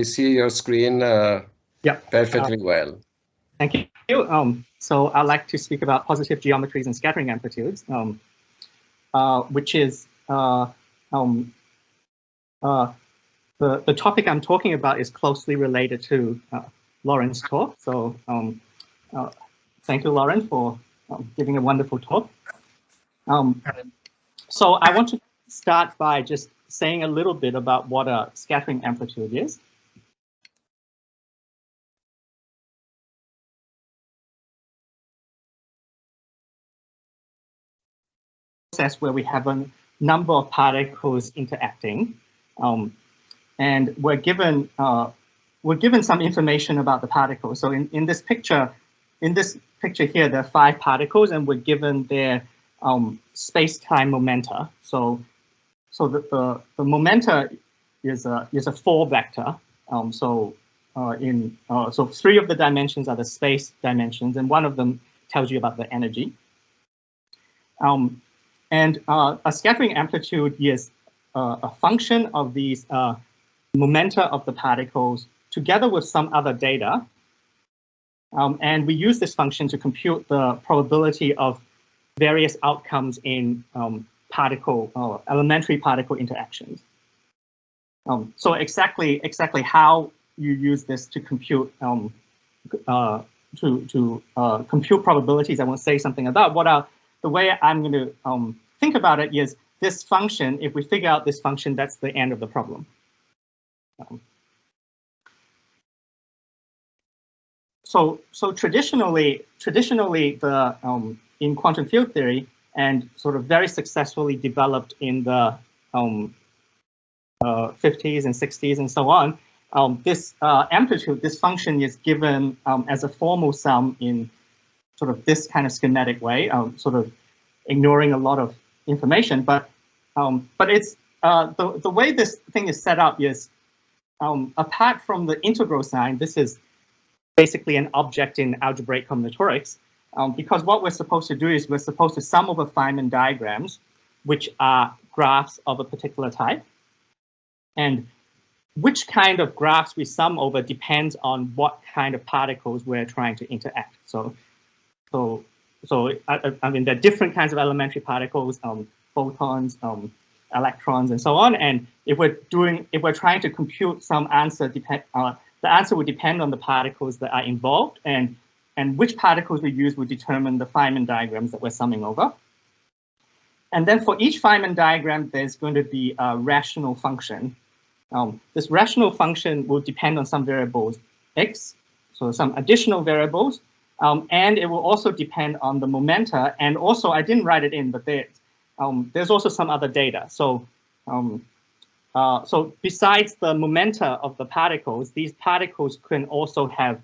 We see your screen perfectly well. Thank you. So I'd like to speak about positive geometries and scattering amplitudes, which is the topic I'm talking about is closely related to Lauren's talk. So thank you, Lauren, for giving a wonderful talk. So I want to start by just saying a little bit about what a scattering amplitude is. Process where we have a number of particles interacting, and we're given some information about the particles. So in this picture here, there are 5 particles, and we're given their space-time momenta. So the momenta is a 4 vector. So 3 of the dimensions are the space dimensions, and 1 of them tells you about the energy. And a scattering amplitude is a function of these momenta of the particles together with some other data. And we use this function to compute the probability of various outcomes in elementary particle interactions. So exactly how you use this to compute compute probabilities, I want to say something about. The way I'm going to think about it is this function. If we figure out this function, that's the end of the problem. So traditionally, in quantum field theory, and sort of very successfully developed in the 50s and 60s and so on, this amplitude, this function is given as a formal sum in sort of this kind of schematic way, sort of ignoring a lot of information, but it's the way this thing is set up is apart from the integral sign. This is basically an object in algebraic combinatorics, because what we're supposed to do is we're supposed to sum over Feynman diagrams, which are graphs of a particular type, and which kind of graphs we sum over depends on what kind of particles we're trying to interact. So I mean, there are different kinds of elementary particles, photons, electrons, and so on. And if we're trying to compute some answer, the answer would depend on the particles that are involved, and which particles we use will determine the Feynman diagrams that we're summing over. And then for each Feynman diagram, there's going to be a rational function. This rational function will depend on some variables x, so some additional variables. And it will also depend on the momenta, and also I didn't write it in, but there's also some other data. So so besides the momenta of the particles, these particles can also have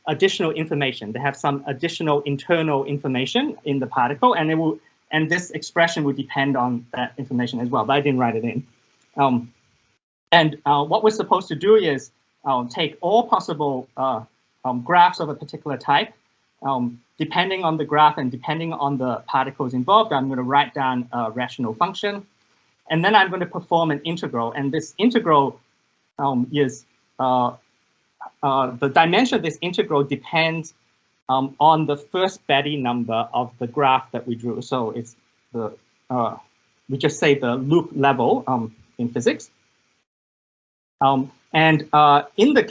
additional information. They have some additional internal information in the particle, and this expression will depend on that information as well. But I didn't write it in. What we're supposed to do is take all possible graphs of a particular type. Depending on the graph and depending on the particles involved, I'm going to write down a rational function. And then I'm going to perform an integral. And this integral is, the dimension of this integral depends on the first Betti number of the graph that we drew. So it's the, we just say the loop level in physics. In the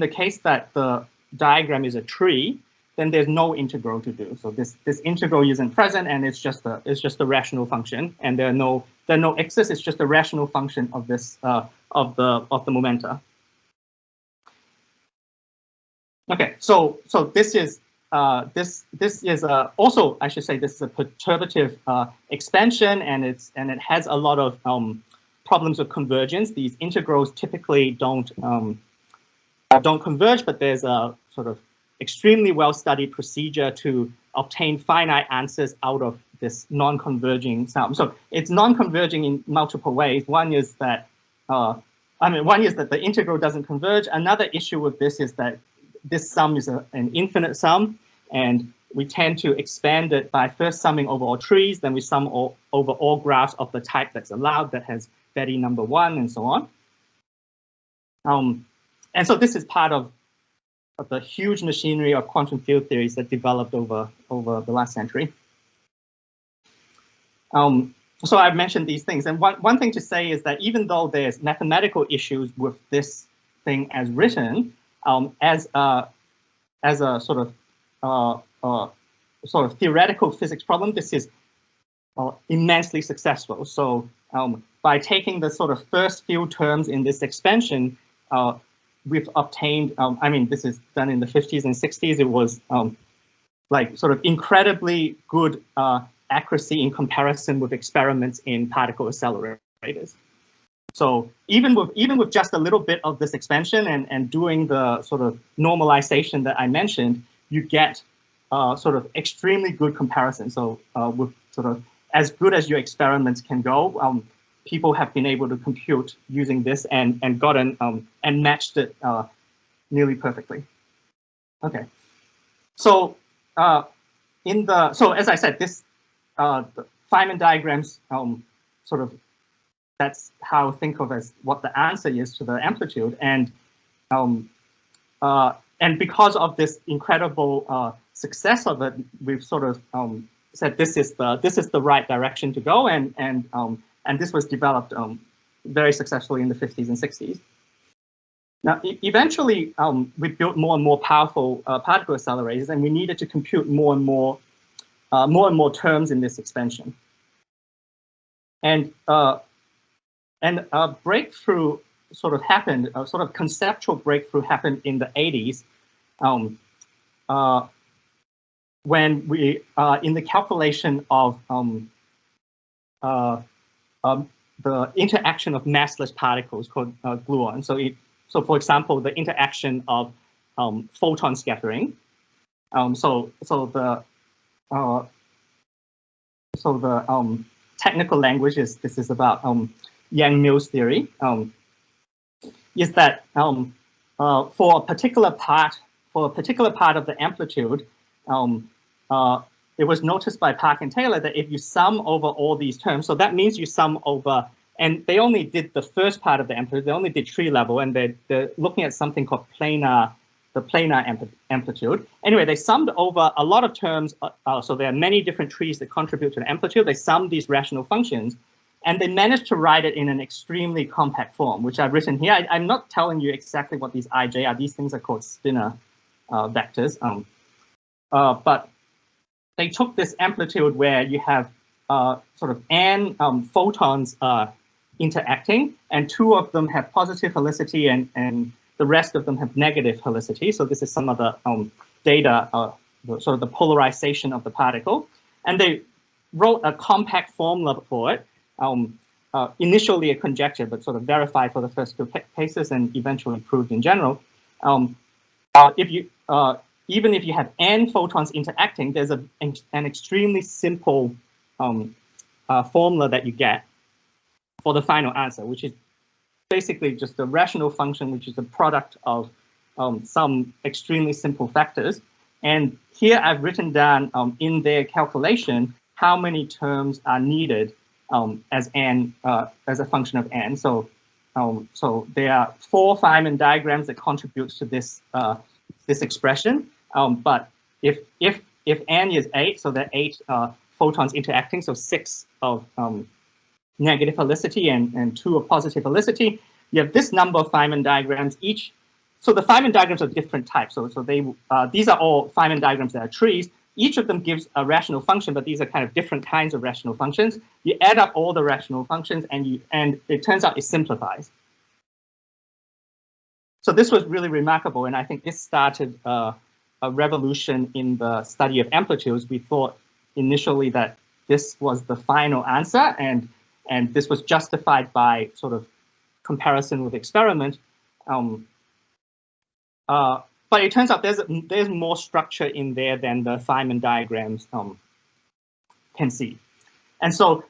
case that the diagram is a tree, then there's no integral to do. So this integral isn't present, and it's just a rational function, and there are no x's. It's just a rational function of this of the momenta. Okay, so this is also, I should say, this is a perturbative expansion, and it has a lot of problems of convergence. These integrals typically don't converge, but there's a sort of extremely well-studied procedure to obtain finite answers out of this non-converging sum. So it's non-converging in multiple ways. One is that the integral doesn't converge. Another issue with this is that this sum is an infinite sum, and we tend to expand it by first summing over all trees, then we sum over all graphs of the type that's allowed that has Betti number 1, and so on. And so this is part of the huge machinery of quantum field theories that developed over the last century. So I've mentioned these things, and one thing to say is that even though there's mathematical issues with this thing as written, as a sort of theoretical physics problem, this is immensely successful. So by taking the sort of first few terms in this expansion, we've obtained, I mean, this is done in the 50s and 60s. It was like sort of incredibly good accuracy in comparison with experiments in particle accelerators. So even with just a little bit of this expansion and doing the sort of normalization that I mentioned, you get sort of extremely good comparison. So with sort of as good as your experiments can go, people have been able to compute using this and gotten and matched it nearly perfectly. Okay, so so as I said, this the Feynman diagrams sort of, that's how I think of as what the answer is to the amplitude, and because of this incredible success of it, we've sort of said this is the right direction to go, and this was developed very successfully in the 50s and 60s. Now, eventually, we built more and more powerful particle accelerators, and we needed to compute more and more terms in this expansion. And a breakthrough sort of happened, a sort of conceptual breakthrough happened in the 80s, when we, in the calculation of the interaction of massless particles called gluons. So for example, the interaction of photon scattering. So the technical language is, this is about Yang-Mills theory, is that for a particular part of the amplitude, it was noticed by Park and Taylor that if you sum over all these terms, so that means you sum over, and they only did the first part of the amplitude, they only did tree level, and they're looking at something called the planar amplitude. Anyway, they summed over a lot of terms, so there are many different trees that contribute to the amplitude. They summed these rational functions, and they managed to write it in an extremely compact form, which I've written here. I'm not telling you exactly what these ij are. These things are called spinor vectors. But they took this amplitude where you have sort of n photons interacting, and 2 of them have positive helicity and the rest of them have negative helicity. So this is some of the data, sort of the polarization of the particle. And they wrote a compact formula for it, initially a conjecture, but sort of verified for the first 2 cases and eventually proved in general. Even if you have n photons interacting, there's an extremely simple formula that you get for the final answer, which is basically just a rational function, which is a product of some extremely simple factors. And here I've written down in their calculation how many terms are needed as n, as a function of n. So there are 4 Feynman diagrams that contributes to this this expression. But if n is 8, so there are 8 photons interacting, so 6 of negative helicity and 2 of positive helicity, you have this number of Feynman diagrams each. So the Feynman diagrams are different types. So they these are all Feynman diagrams that are trees. Each of them gives a rational function, but these are kind of different kinds of rational functions. You add up all the rational functions, and it turns out it simplifies. So this was really remarkable, and I think this started a revolution in the study of amplitudes. We thought initially that this was the final answer, and this was justified by sort of comparison with experiment. But it turns out there's more structure in there than the Feynman diagrams can see. And so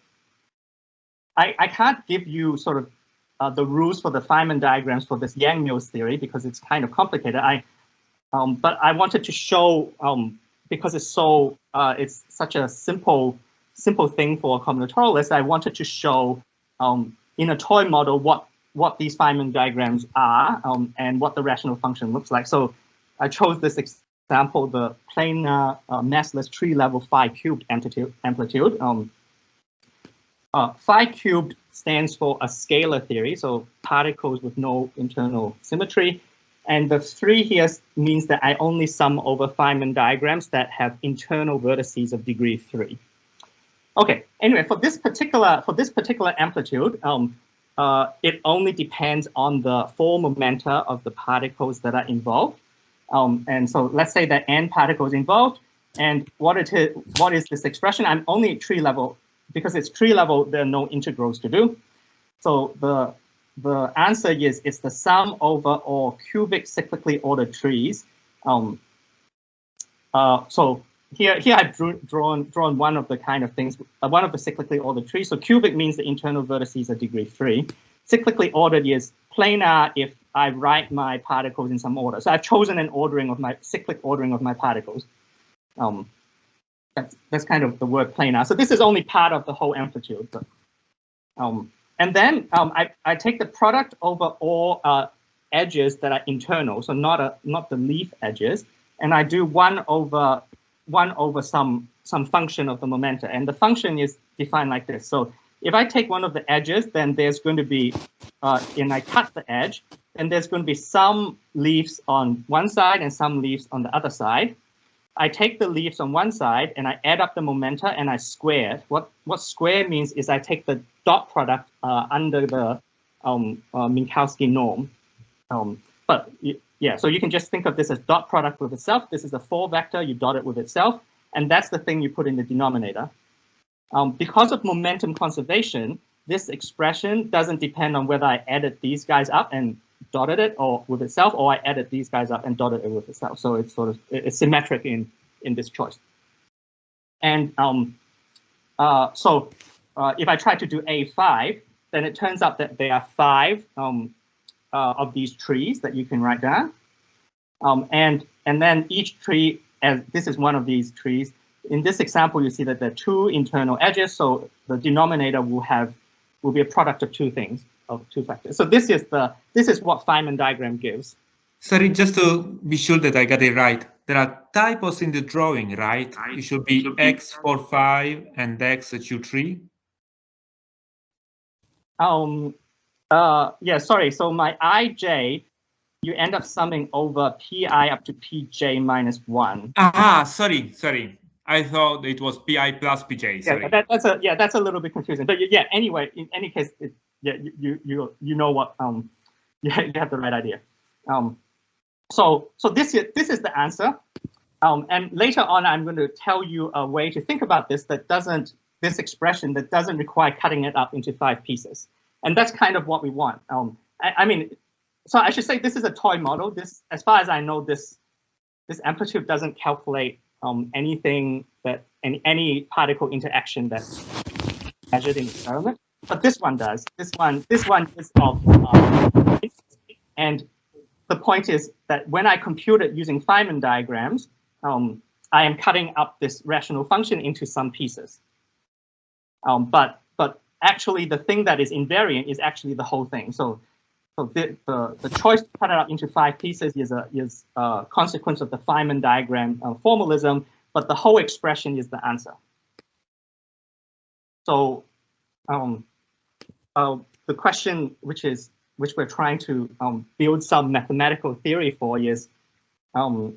I can't give you sort of the rules for the Feynman diagrams for this Yang-Mills theory because it's kind of complicated. But I wanted to show, because it's such a simple thing for a combinatorialist, I wanted to show in a toy model what what these Feynman diagrams are and what the rational function looks like. So I chose this example, the planar massless tree level phi cubed amplitude. Phi cubed stands for a scalar theory, so particles with no internal symmetry. And the 3 here means that I only sum over Feynman diagrams that have internal vertices of degree 3. Okay, anyway, for this particular amplitude, it only depends on the 4 momenta of the particles that are involved. And so let's say that n particles involved, and what is this expression? I'm only at tree level. Because it's tree level, there are no integrals to do. So the answer is it's the sum over all cubic cyclically ordered trees. So here I've drawn one of the kind of things, one of the cyclically ordered trees. So cubic means the internal vertices are degree 3. Cyclically ordered is planar if I write my particles in some order. So I've chosen an ordering of my cyclic ordering of my particles. That's kind of the word planar. So this is only part of the whole amplitude. But, and then I take the product over all edges that are internal, so not the leaf edges, and I do 1 over some function of the momenta, and the function is defined like this. So if I take one of the edges, then there's going to be, and I cut the edge, and there's going to be some leaves on one side and some leaves on the other side. I take the leaves on one side and I add up the momenta and I square. What square means is I take the dot product under the Minkowski norm. But yeah, so you can just think of this as dot product with itself. This is a 4 vector, you dot it with itself, and that's the thing you put in the denominator. Because of momentum conservation, this expression doesn't depend on whether I added these guys up and dotted it or with itself, or I added these guys up and dotted it with itself. So it's sort of symmetric in this choice. And so if I try to do A5, then it turns out that there are 5 of these trees that you can write down. And then each tree, as this is one of these trees. In this example, you see that there are 2 internal edges, so the denominator will be a product of 2 things. Of 2 factors. So this is what Feynman diagram gives. Sorry, just to be sure that I got it right. There are typos in the drawing, right? It should be x for 5 and x q 3. Yeah, sorry. So my ij, you end up summing over pi up to pj minus 1. Sorry. I thought it was pi plus pj. Sorry. Yeah, that's a little bit confusing. But yeah, anyway, in any case, yeah, you know what you have the right idea. So this is the answer. And later on, I'm going to tell you a way to think about this this expression that doesn't require cutting it up into 5 pieces. And that's kind of what we want. I mean, so I should say this is a toy model. This, as far as I know, this amplitude doesn't calculate anything that any particle interaction that's measured in the experiment, but this one does. This one is of, and the point is that when I compute it using Feynman diagrams, I am cutting up this rational function into some pieces. But actually, the thing that is invariant is actually the whole thing. So the choice to cut it up into 5 pieces is a consequence of the Feynman diagram formalism, but the whole expression is the answer. So the question which we're trying to build some mathematical theory for is, can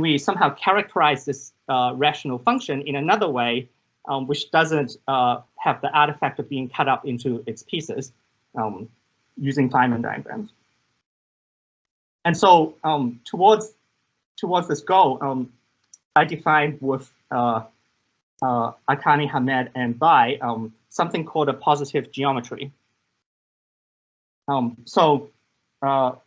we somehow characterize this rational function in another way, which doesn't have the artifact of being cut up into its pieces, using Feynman diagrams? And so towards this goal, I defined with Akani, Hamed, and Bai something called a positive geometry. So I'll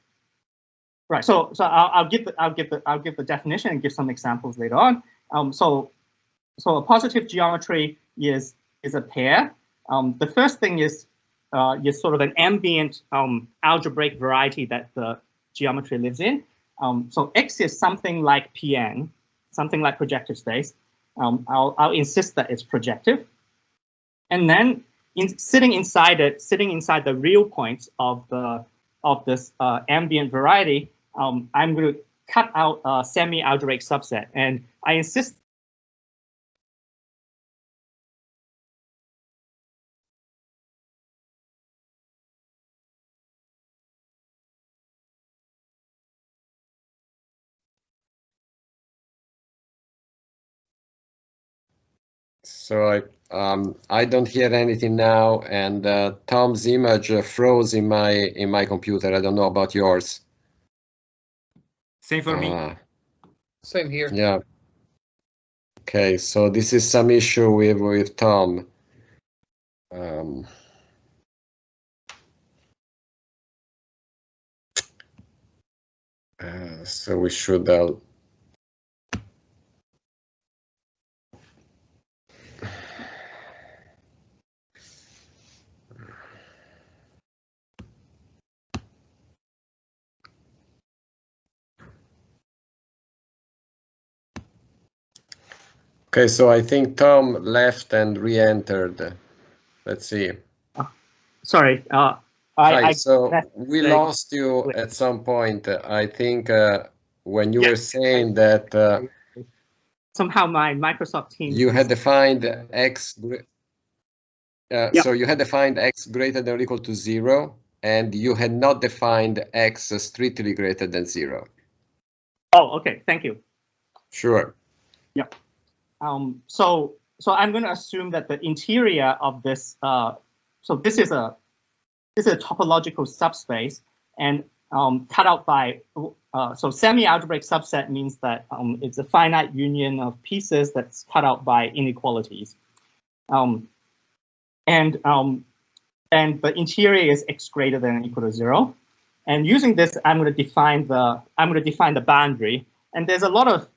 give the definition and give some examples later on. So a positive geometry is a pair. The first thing is sort of an ambient algebraic variety that the geometry lives in. So X is something like Pn, something like projective space. I'll insist that it's projective. And then sitting inside the real points of this ambient variety, I'm going to cut out a semi-algebraic subset, and I insist. So I don't hear anything now, and Tom's image froze in my computer. I don't know about yours. Same for me. Same here. Yeah. Okay, so this is some issue with Tom. So we should. Okay, so I think Tom left and re-entered. Let's see. Sorry. So we lost you at some point. I think when you were saying that somehow my Microsoft Teams. You had defined x. So you had defined x greater than or equal to 0, and you had not defined x strictly greater than 0. Oh, okay. Thank you. Sure. Yep. So I'm going to assume that the interior of this. So this is a topological subspace, and cut out by. So semi-algebraic subset means that it's a finite union of pieces that's cut out by inequalities. And the interior is x greater than or equal to 0. And using this, I'm going to define the boundary. And there's a lot of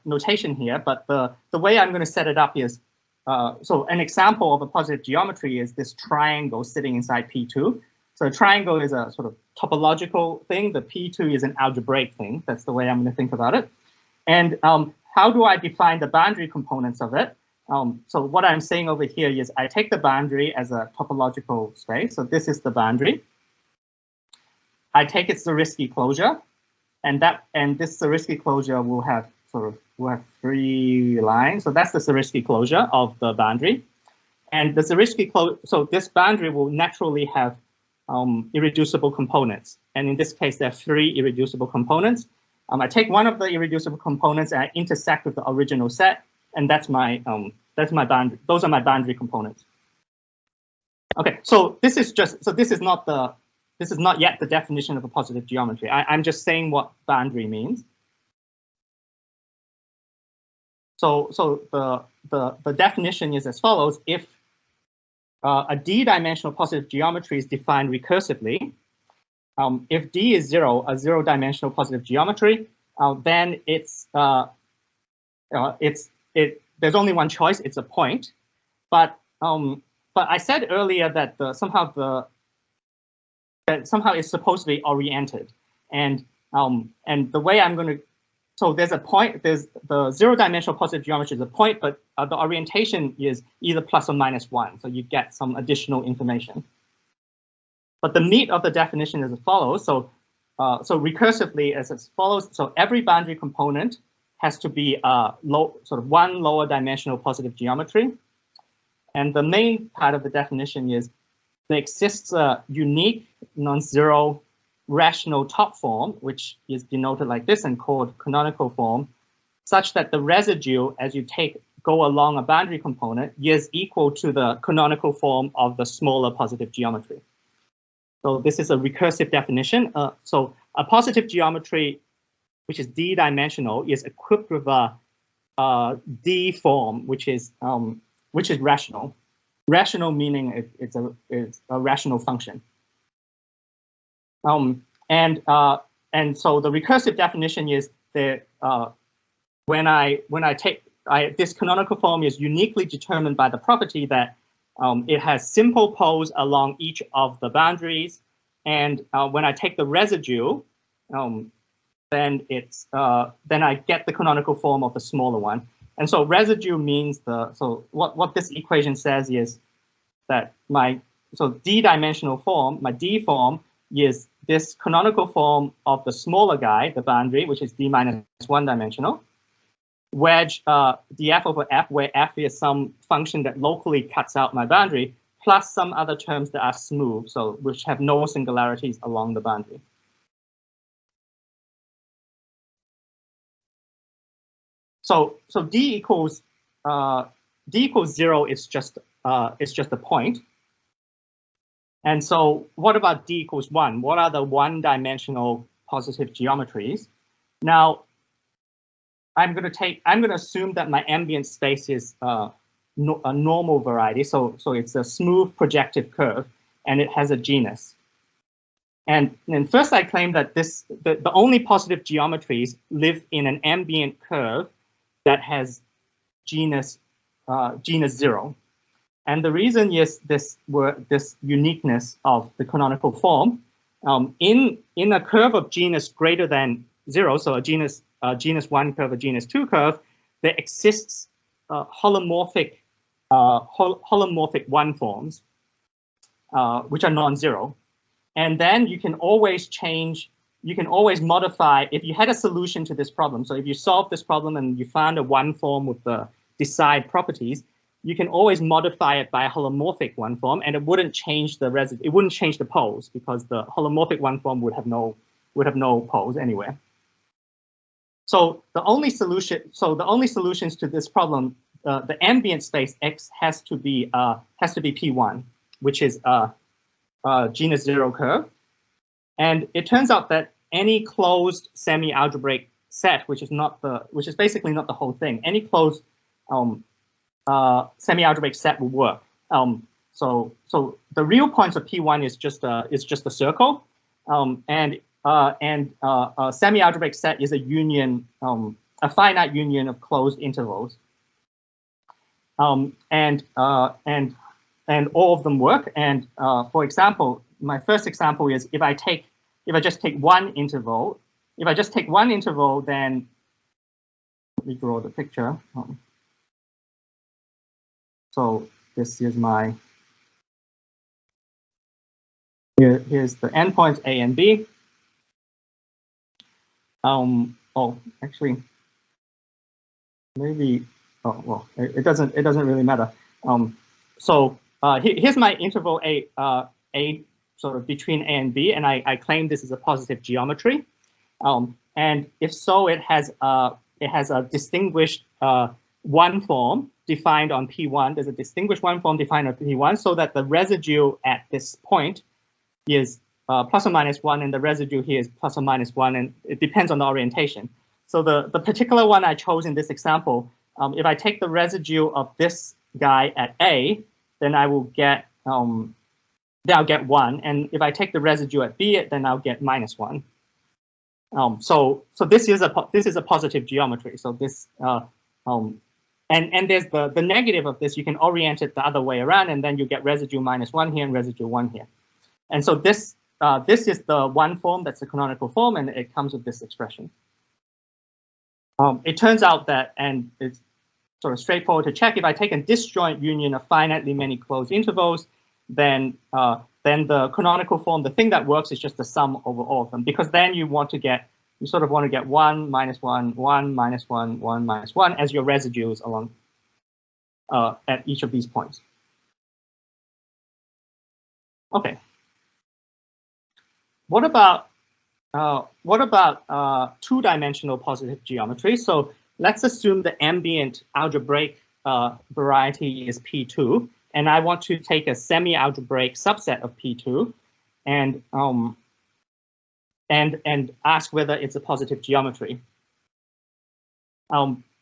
notation here, but the way I'm going to set it up is so an example of a positive geometry is this triangle sitting inside P2. So a triangle is a sort of topological thing. The P2 is an algebraic thing. That's the way I'm going to think about it. And how do I define the boundary components of it? So what I'm saying over here is I take the boundary as a topological space. So this is the boundary. I take its Zariski closure, and this Zariski closure will have will have 3 lines. So that's the Zariski closure of the boundary. And the Zariski closure, so this boundary will naturally have irreducible components. And in this case, there are 3 irreducible components. I take one of the irreducible components and I intersect with the original set, and that's my boundary. Those are my boundary components. Okay, so this is not yet the definition of a positive geometry. I'm just saying what boundary means. So the definition is as follows: if a d-dimensional positive geometry is defined recursively, if D is 0, a 0-dimensional positive geometry, then there's only one choice. It's a point. But I said earlier that somehow it's supposed to be oriented, and the way I'm going to. So there's a point. There's the 0-dimensional positive geometry is a point, but the orientation is either plus or minus 1. So you get some additional information. But the meat of the definition is as follows. So recursively as follows. So every boundary component has to be one lower dimensional positive geometry. And the main part of the definition is there exists a unique non-zero rational top form, which is denoted like this and called canonical form, such that the residue as you go along a boundary component is equal to the canonical form of the smaller positive geometry. So this is a recursive definition. So a positive geometry, which is d-dimensional, is equipped with a D form, which is rational. Rational meaning it's a rational function. And so the recursive definition is that when I take this canonical form is uniquely determined by the property that it has simple poles along each of the boundaries, and when I take the residue, then I get the canonical form of the smaller one. And so residue means so what this equation says is that so d-dimensional form, my D form, is this canonical form of the smaller guy, the boundary, which is d minus 1 dimensional, wedge df over f, where f is some function that locally cuts out my boundary, plus some other terms that are smooth, so which have no singularities along the boundary. So d equals 0 is just a point. And so what about d equals 1? What are the one-dimensional positive geometries? Now, I'm going to assume that my ambient space is a normal variety. So it's a smooth projective curve, and it has a genus. And first I claim that the only positive geometries live in an ambient curve that has genus 0. And the reason is this uniqueness of the canonical form. In a curve of genus greater than 0, so a genus 1 curve, a genus 2 curve, there exists holomorphic 1 forms, which are non-zero. And then you can always modify, if you had a solution to this problem. So if you solve this problem and you found a 1 form with the decide properties, you can always modify it by a holomorphic 1 form, and it wouldn't change the residue. It wouldn't change the poles because the holomorphic 1 form would have no poles anywhere. So the only solutions to this problem, the ambient space X has to be P1, which is a genus 0 curve. And it turns out that any closed semi-algebraic set, which is basically not the whole thing, any closed semi-algebraic set will work. So the real points of P1 is just a circle, and a semi-algebraic set is a union, a finite union of closed intervals, and all of them work. And for example, my first example is if I just take one interval, then let me draw the picture. So this is my, here's the endpoints A and B. Oh, actually, maybe, oh, well, it doesn't really matter. Here's my interval A sort of between A and B, and I claim this is a positive geometry. And if so, it has a distinguished 1 form defined on P1. There's a distinguished 1 form defined on P1, so that the residue at this point is plus or minus 1, and the residue here is plus or minus 1, and it depends on the orientation. So the particular one I chose in this example, if I take the residue of this guy at A, then I will get then I'll get 1, and if I take the residue at B, then I'll get minus 1. So this is a positive geometry. So this and there's the negative of this. You can orient it the other way around, and then you get residue minus 1 here and residue 1 here. And so this is the 1 form that's the canonical form, and it comes with this expression. It turns out that, and it's sort of straightforward to check, if I take a disjoint union of finitely many closed intervals, then the canonical form, the thing that works is just the sum over all of them, because then you sort of want to get 1, minus 1, 1, minus 1, 1, minus 1 as your residues along at each of these points. Okay. What about two-dimensional positive geometry? So let's assume the ambient algebraic variety is P2, and I want to take a semi-algebraic subset of P2, and ask whether it's a positive geometry.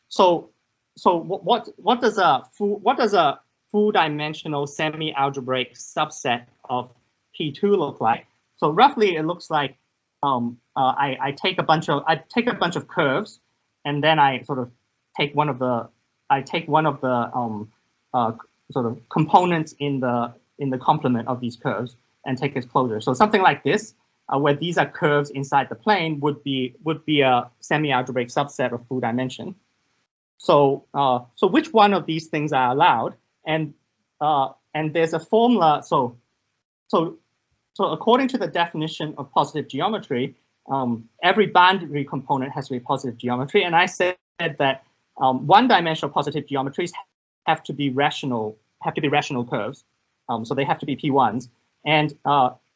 So what does a full-dimensional semi-algebraic subset of P2 look like? So roughly, it looks like I take a bunch of curves, and then I sort of take one of the sort of components in the complement of these curves and take its closure. So something like this, where these are curves inside the plane, would be a semi-algebraic subset of full dimension. So which one of these things are allowed? And there's a formula. So according to the definition of positive geometry, every boundary component has to be positive geometry. And I said that one-dimensional positive geometries have to be rational curves. So they have to be P1s.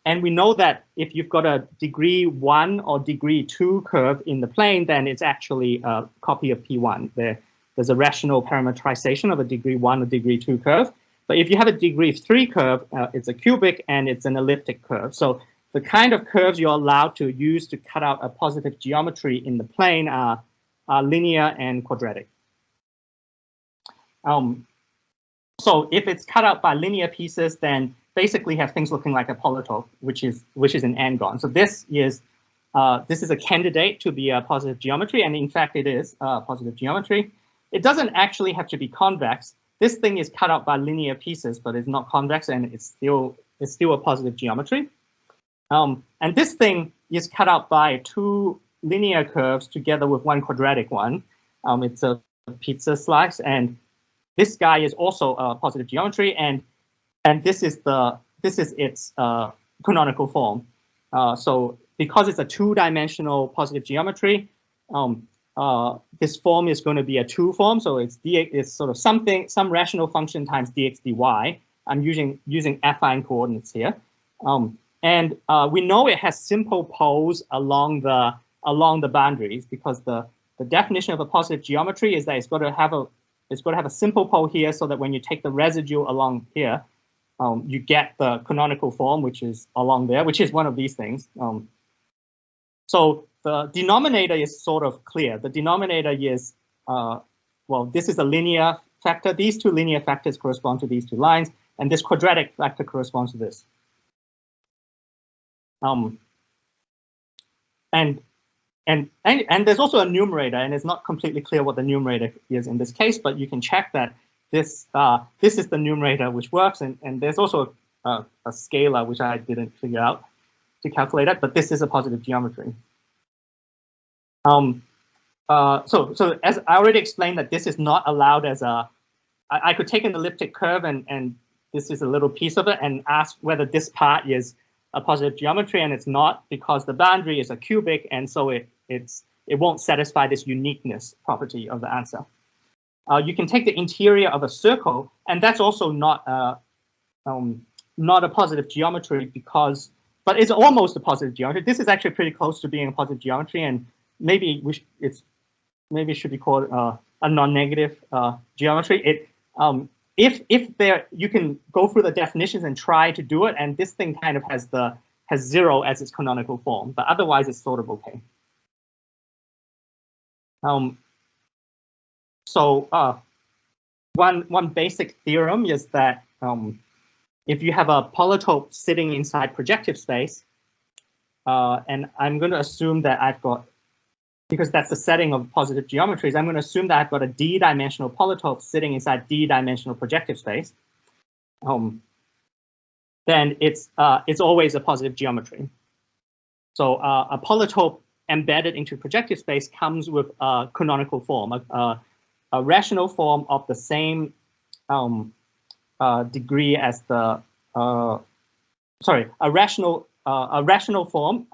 And we know that if you've got a degree 1 or degree 2 curve in the plane, then it's actually a copy of P1. There's a rational parametrization of a degree 1 or degree 2 curve. But if you have a degree 3 curve, it's a cubic and it's an elliptic curve. So the kind of curves you're allowed to use to cut out a positive geometry in the plane are linear and quadratic. So if it's cut out by linear pieces, then basically have things looking like a polytope, which is an n-gon. So this is a candidate to be a positive geometry, and in fact it is positive geometry. It doesn't actually have to be convex. This thing is cut out by linear pieces, but it's not convex, and it's still a positive geometry. And this thing is cut out by 2 linear curves together with 1 quadratic one. It's a pizza slice, and this guy is also a positive geometry, and this is its canonical form. So because it's a 2-dimensional positive geometry, this form is going to be a 2 form. So it's sort of some rational function times dx dy. I'm using affine coordinates here, and we know it has simple poles along the boundaries, because the definition of a positive geometry is that it's got to have a simple pole here, so that when you take the residue along here, you get the canonical form, which is along there, which is one of these things. So the denominator is sort of clear. The denominator is, well, this is a linear factor. These 2 linear factors correspond to these 2 lines, and this quadratic factor corresponds to this. And there's also a numerator, and it's not completely clear what the numerator is in this case, but you can check that this is the numerator which works, and there's also a scalar which I didn't figure out to calculate it, but this is a positive geometry. So as I already explained, that this is not allowed as I could take an elliptic curve, and this is a little piece of it, and ask whether this part is a positive geometry, and it's not, because the boundary is a cubic, and so it won't satisfy this uniqueness property of the answer. You can take the interior of a circle, and that's also not a positive geometry, but it's almost a positive geometry. This is actually pretty close to being a positive geometry, and maybe it should be called a non-negative geometry. You can go through the definitions and try to do it, and this thing kind of has 0 as its canonical form, but otherwise it's sort of okay. So one basic theorem is that if you have a polytope sitting inside projective space, and I'm going to assume that I've got, because that's the setting of positive geometries, I'm going to assume that I've got a d-dimensional polytope sitting inside d-dimensional projective space. Then it's always a positive geometry. So a polytope embedded into projective space comes with a canonical form, a rational form of the same degree as the a rational form.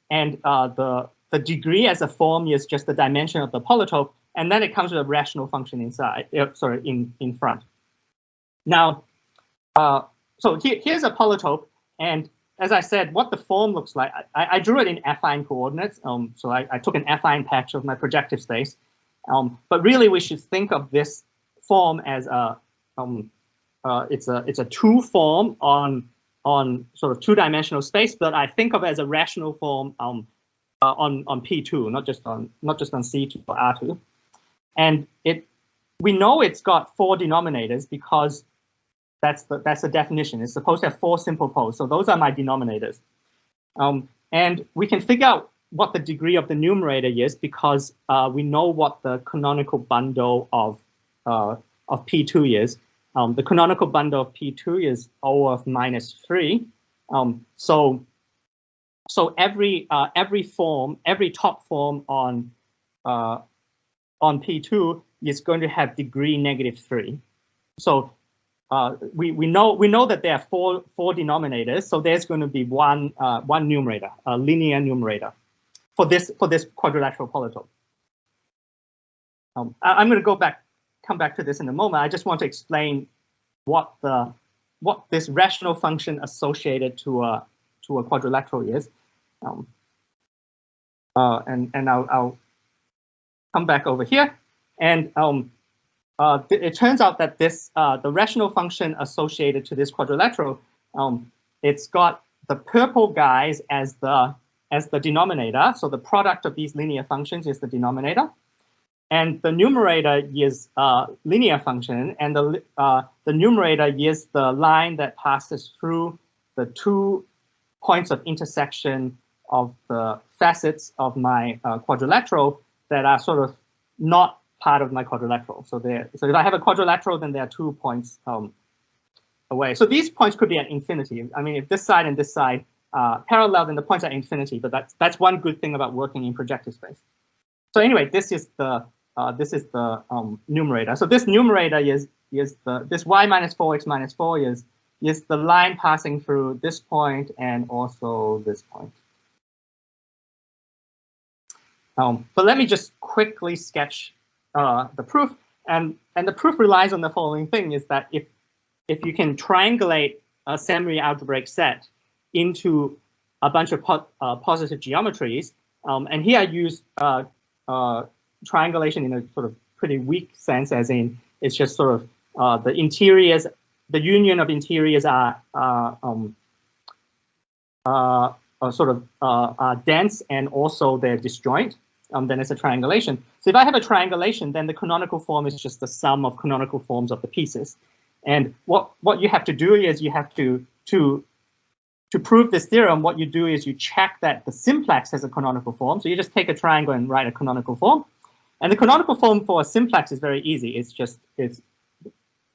And the degree as a form is just the dimension of the polytope, and then it comes with a rational function inside. In front. Now, so here's a polytope, and as I said, what the form looks like, I drew it in affine coordinates. So I took an affine patch of my projective space. But really, we should think of this form as it's a 2 form on sort of 2-dimensional space, but I think of it as a rational form on P2, not just on C2 or R2. And we know it's got 4 denominators because that's the definition. It's supposed to have 4 simple poles. So those are my denominators. And we can figure out what the degree of the numerator is because we know what the canonical bundle of P2 is. The canonical bundle of P2 is O of -3. So every top form on P2 is going to have degree -3. So we know that there are four denominators, so there's going to be one numerator, a linear numerator, for this quadrilateral polytope. I'm going to come back to this in a moment. I just want to explain what this rational function associated to a quadrilateral is, and I'll come back over here. And it turns out that this the rational function associated to this quadrilateral, it's got the purple guys as the denominator. So the product of these linear functions is the denominator, and the numerator is linear function, and the numerator is the line that passes through the 2 points of intersection of the facets of my quadrilateral that are sort of not part of my quadrilateral. So if I have a quadrilateral, then there are 2 points away. So these points could be at infinity. I mean, if this side and this side parallel, then the points are infinity. But that's one good thing about working in projective space. So anyway, this is the numerator. So this numerator is this y minus 4x minus 4 is the line passing through this point and also this point. But let me just quickly sketch the proof, and the proof relies on the following thing: is that if you can triangulate a semi-algebraic set into a bunch of positive geometries, and here I use triangulation in a sort of pretty weak sense, as in it's just sort of the interiors, the union of interiors are sort of dense, and also they're disjoint. Then it's a triangulation. So if I have a triangulation, then the canonical form is just the sum of canonical forms of the pieces. And what you have to do is you have to prove this theorem, what you do is you check that the simplex has a canonical form. So you just take a triangle and write a canonical form. And the canonical form for a simplex is very easy.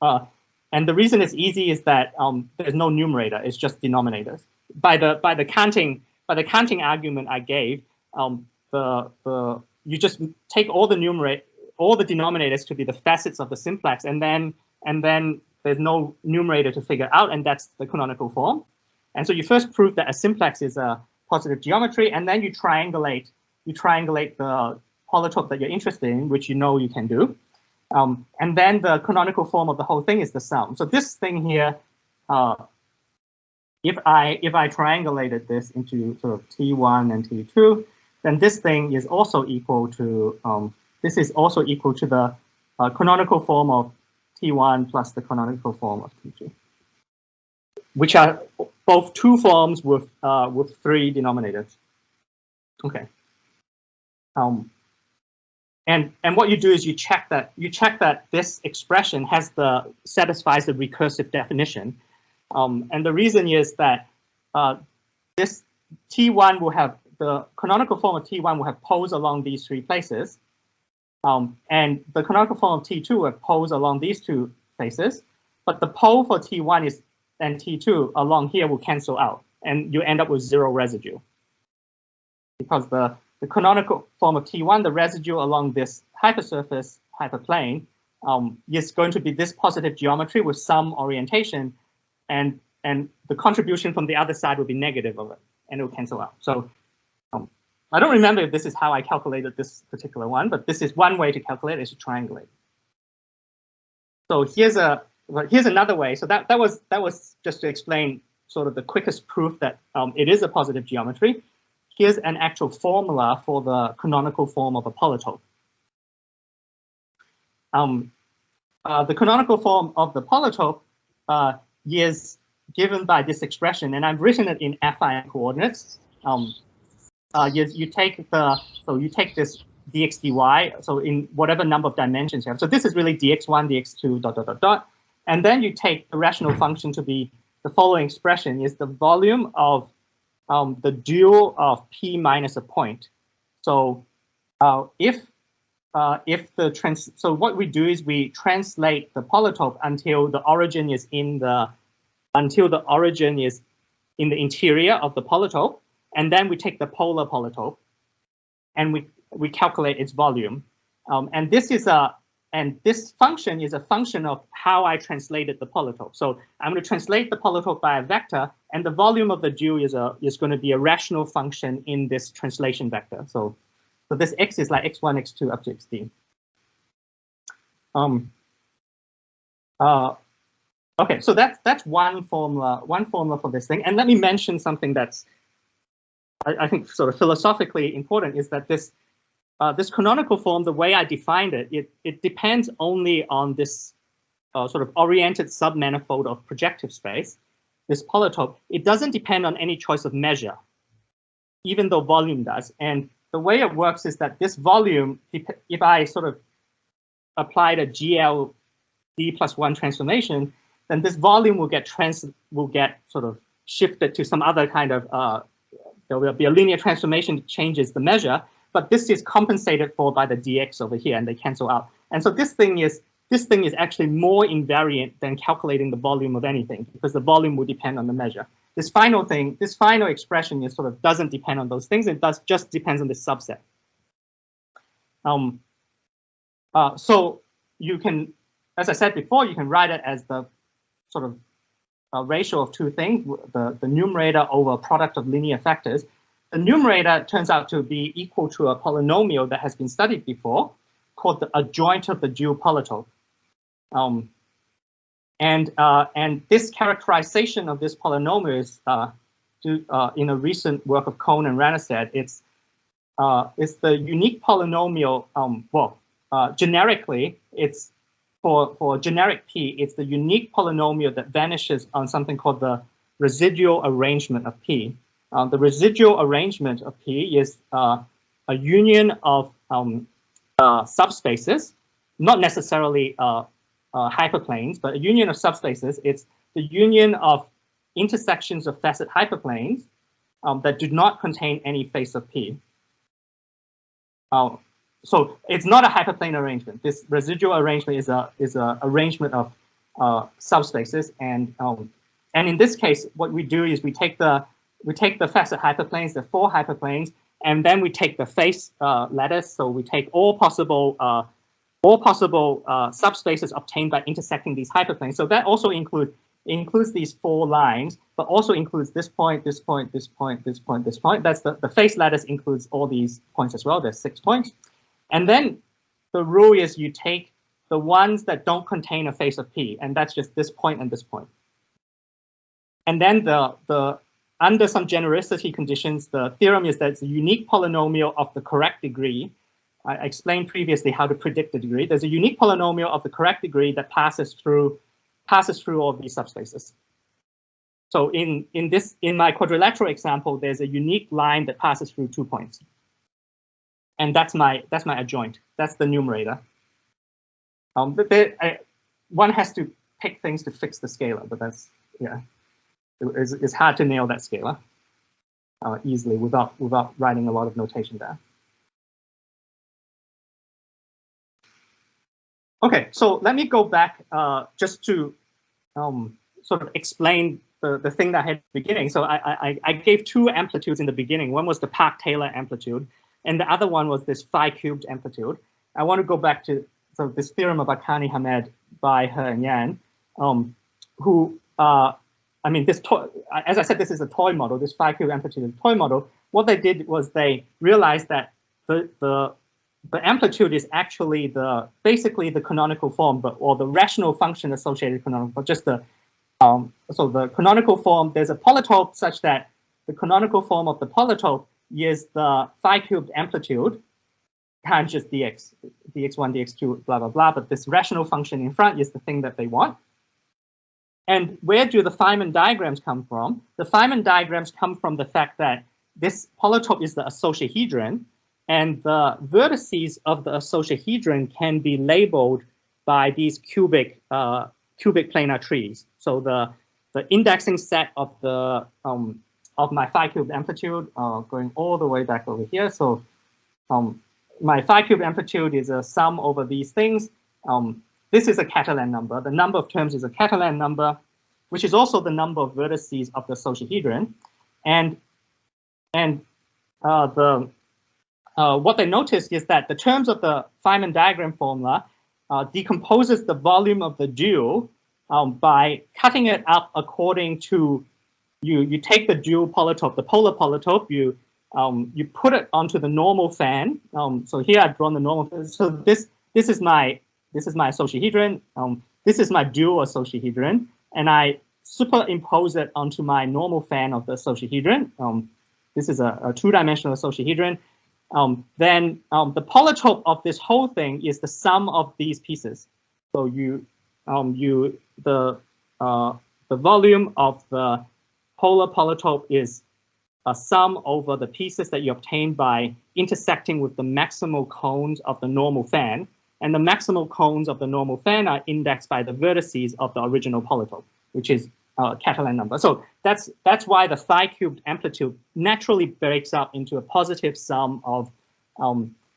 And the reason it's easy is that there's no numerator. It's just denominators. By the counting argument I gave, you just take all the denominators to be the facets of the simplex, and then there's no numerator to figure out, and that's the canonical form. And so you first prove that a simplex is a positive geometry, and then you triangulate the polytope that you're interested in, which you know you can do. And then the canonical form of the whole thing is the sum. So this thing here, if I triangulated this into sort of T1 and T2, then this thing is also equal to the canonical form of T1 plus the canonical form of T2, which are both two forms with 3 denominators. Okay. And what you do is you check that this expression satisfies the recursive definition, and the reason is that this T1 will have the canonical form of T1 will have poles along these 3 places, and the canonical form of T2 will have poles along these 2 places, but the pole for T1 and T2 along here will cancel out, and you end up with 0 residue. Because the canonical form of T1, the residue along this hypersurface, hyperplane, is going to be this positive geometry with some orientation, and the contribution from the other side will be negative of it, and it will cancel out. So I don't remember if this is how I calculated this particular one, but this is one way to calculate it, is to triangulate. So here's another way. So that was just to explain sort of the quickest proof that it is a positive geometry. Here's an actual formula for the canonical form of a polytope. The canonical form of the polytope is given by this expression, and I've written it in affine coordinates. You take this dx dy, so in whatever number of dimensions you have. So this is really dx1, dx2, dot, dot, dot, dot. And then you take the rational function to be the following expression is the volume of the dual of p minus a point. So so what we do is we translate the polytope until the origin is in the interior of the polytope, and then we take the polar polytope and we calculate its volume. And this is this function is a function of how I translated the polytope. So I'm going to translate the polytope by a vector, and the volume of the Jew is going to be a rational function in this translation vector. So this x is like x1, x2 up to xd. Okay, so that's one formula for this thing. And let me mention something that's I think sort of philosophically important, is that this this canonical form, the way I defined it, it depends only on this sort of oriented submanifold of projective space, this polytope. It doesn't depend on any choice of measure, even though volume does. And the way it works is that this volume, if I sort of applied a GL D+1 transformation, then this volume will get sort of shifted to some other kind of there will be a linear transformation that changes the measure, but this is compensated for by the dx over here, and they cancel out. And so this thing is actually more invariant than calculating the volume of anything, because the volume will depend on the measure. This final thing, this final expression is sort of doesn't depend on those things. It just depends on this subset. So you can, as I said before, you can write it as the sort of ratio of two things, the numerator over a product of linear factors. The numerator turns out to be equal to a polynomial that has been studied before, called the adjoint of the dual polytope. And this characterization of this polynomial is in a recent work of Cohn and Ranestad. It's the unique polynomial. Generically, it's for generic P, it's the unique polynomial that vanishes on something called the residual arrangement of P. The residual arrangement of P is a union of subspaces, not necessarily hyperplanes, but a union of subspaces. It's the union of intersections of facet hyperplanes that do not contain any face of P. So it's not a hyperplane arrangement. This residual arrangement is a arrangement of subspaces, and in this case, what we do is we take the facet hyperplanes, the 4 hyperplanes, and then we take the face lattice. So we take all possible subspaces obtained by intersecting these hyperplanes. So that also includes these 4 lines, but also includes this point, this point, this point, this point, this point. That's the face lattice includes all these points as well. There's 6 points. And then the rule is you take the ones that don't contain a face of P, and that's just this point and this point. And then under some genericity conditions, the theorem is that it's a unique polynomial of the correct degree. I explained previously how to predict the degree. There's a unique polynomial of the correct degree that passes through all these subspaces. So in my quadrilateral example, there's a unique line that passes through 2 points. And that's my adjoint. That's the numerator. One has to pick things to fix the scalar, but that's, yeah, it's hard to nail that scalar easily without writing a lot of notation there. Okay, so let me go back just to sort of explain the thing that I had at the beginning. So I gave 2 amplitudes in the beginning. One was the Park-Taylor amplitude, and the other one was this phi-cubed amplitude. I want to go back to this theorem of Akani Hamed by He and Yan, who, I mean, as I said, this is a toy model. This phi-cubed amplitude is a toy model. What they did was they realized that the amplitude is actually basically the canonical form, or the rational function associated with canonical, but just so the canonical form, there's a polytope such that the canonical form of the polytope is the phi-cubed amplitude times just dx, dx1, dx2, blah, blah, blah. But this rational function in front is the thing that they want. And where do the Feynman diagrams come from? The Feynman diagrams come from the fact that this polytope is the associahedron, and the vertices of the associahedron can be labeled by these cubic planar trees. So the indexing set of of my phi-cubed amplitude going all the way back over here. So my phi-cubed amplitude is a sum over these things. This is a Catalan number. The number of terms is a Catalan number, which is also the number of vertices of the associahedron. And what they noticed is that the terms of the Feynman diagram formula decomposes the volume of the dual by cutting it up according to you take the dual polytope, the polar polytope, you put it onto the normal fan. So here I've drawn the normal fan. So this is my associahedron. This is my dual associahedron, and I superimpose it onto my normal fan of the associahedron. This is a two-dimensional associahedron. Then the polytope of this whole thing is the sum of these pieces. So the volume of the polar polytope is a sum over the pieces that you obtain by intersecting with the maximal cones of the normal fan. And the maximal cones of the normal fan are indexed by the vertices of the original polytope, which is Catalan number. So that's why the phi-cubed amplitude naturally breaks up into a positive sum of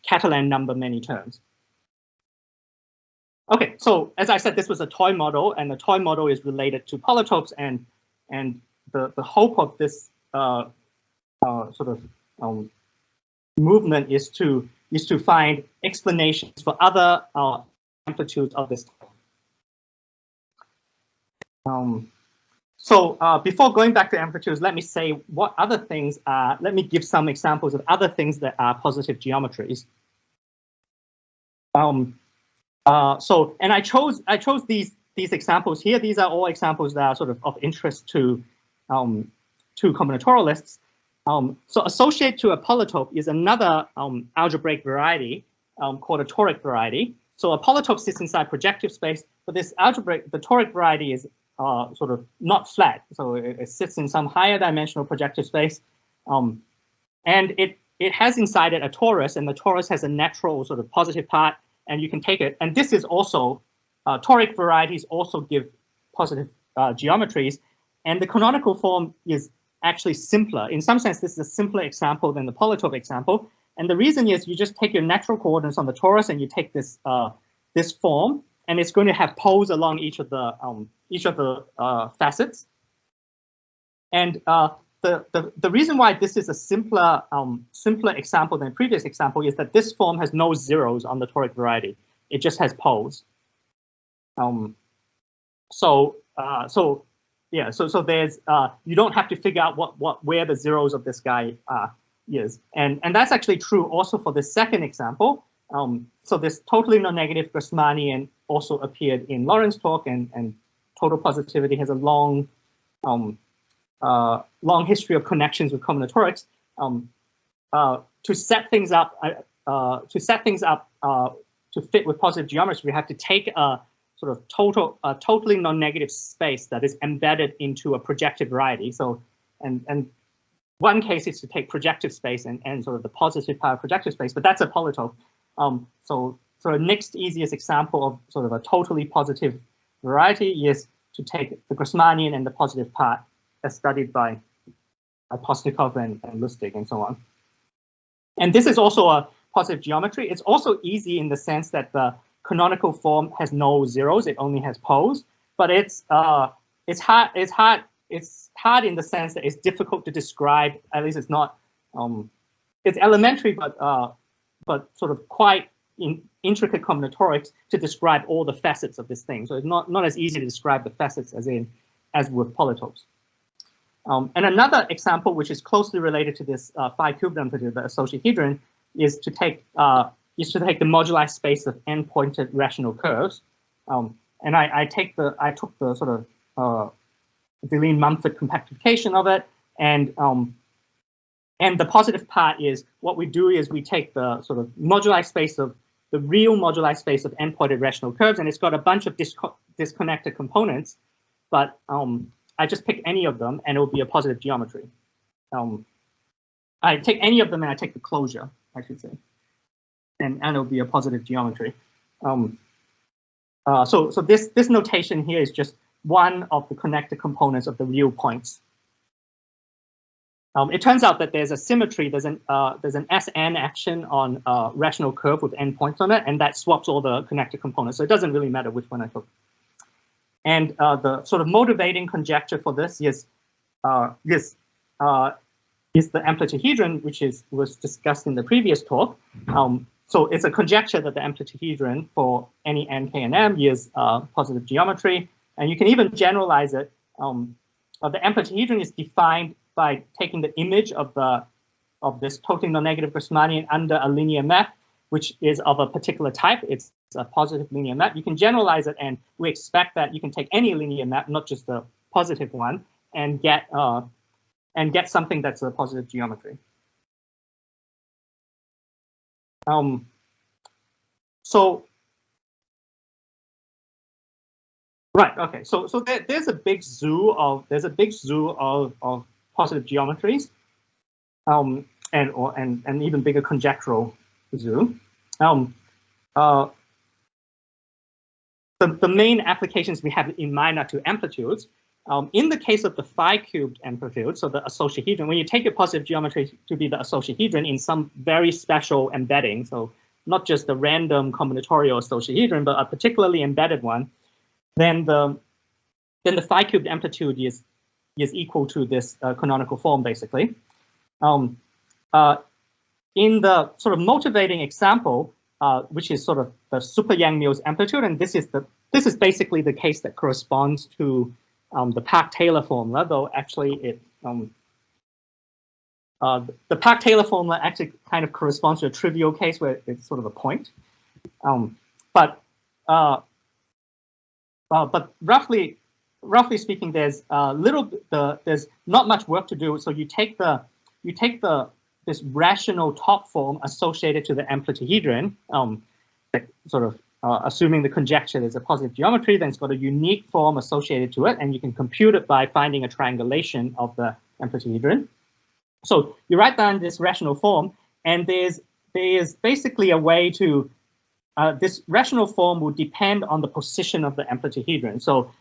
Catalan number many terms. Okay, so as I said, this was a toy model, and the toy model is related to polytopes, and the hope of this movement is to find explanations for other amplitudes of this type. So before going back to amplitudes, let me say what other things are. Let me give some examples of other things that are positive geometries. And I chose these examples here. These are all examples that are sort of interest to combinatorialists. So associated to a polytope is another algebraic variety called a toric variety. So a polytope sits inside projective space, but the toric variety is sort of not flat. So it sits in some higher dimensional projective space. And it has inside it a torus, and the torus has a natural sort of positive part, and you can take it. And this is also, toric varieties also give positive geometries, and the canonical form is actually simpler. In some sense, this is a simpler example than the polytope example. And the reason is you just take your natural coordinates on the torus and you take this this form, and it's going to have poles along each of the facets. And the reason why this is a simpler example than the previous example is that this form has no zeros on the toric variety. It just has poles. So there's you don't have to figure out where the zeros of this guy is, and that's actually true also for the second example. So this totally non-negative Grassmannian also appeared in Lawrence talk, and total positivity has a long history of connections with combinatorics. To set things up to fit with positive geometry, we have to take a sort of totally non-negative space that is embedded into a projective variety. So, and one case is to take projective space and sort of the positive power of projective space, but that's a polytope. So the next easiest example of sort of a totally positive variety is to take the Grassmannian and the positive part as studied by Postnikov and Lustig and so on. And this is also a positive geometry. It's also easy in the sense that the canonical form has no zeros; it only has poles. But it's hard in the sense that it's difficult to describe. At least it's not. It's elementary, but sort of quite intricate combinatorics to describe all the facets of this thing. So it's not as easy to describe the facets as with polytopes. And another example, which is closely related to this phi-cubed amplitude, the associahedron, is to take the moduli space of n-pointed rational curves. And I took the sort of Deligne-Mumford compactification of it, and the positive part is what we do is we take the sort of moduli space of the real moduli space of n-pointed rational curves, and it's got a bunch of disconnected components, but I just pick any of them and it will be a positive geometry. I take any of them and I take the closure, I should say, and it will be a positive geometry. So this notation here is just one of the connected components of the real points. It turns out that there's a symmetry. There's an SN action on a rational curve with n points on it, and that swaps all the connected components. So it doesn't really matter which one I took. And the sort of motivating conjecture for this is the amplituhedron, which was discussed in the previous talk. So it's a conjecture that the amplituhedron for any n, k, and m is positive geometry. And you can even generalize it. The amplituhedron is defined by taking the image of this totally non-negative Grassmannian under a linear map, which is of a particular type. It's a positive linear map. You can generalize it, and we expect that you can take any linear map, not just the positive one, and get something that's a positive geometry. So right, okay. So there's a big zoo of positive geometries, and even bigger conjectural zoo. The main applications we have in mind are to amplitudes. In the case of the phi-cubed amplitude, so the associahedron, when you take your positive geometry to be the associahedron in some very special embedding, so not just the random combinatorial associahedron, but a particularly embedded one, then the phi-cubed amplitude is equal to this canonical form, basically. In the sort of motivating example, which is sort of the super Yang-Mills amplitude, and this is basically the case that corresponds to the Park-Taylor formula, though actually the Park-Taylor formula actually kind of corresponds to a trivial case where it's sort of a point. But roughly speaking, there's there's not much work to do. So you take this rational top form associated to the amplituhedron, sort of assuming the conjecture there's a positive geometry, then it's got a unique form associated to it, and you can compute it by finding a triangulation of the amplituhedron. So you write down this rational form, and there's basically a way to this rational form will depend on the position of the amplituhedron. So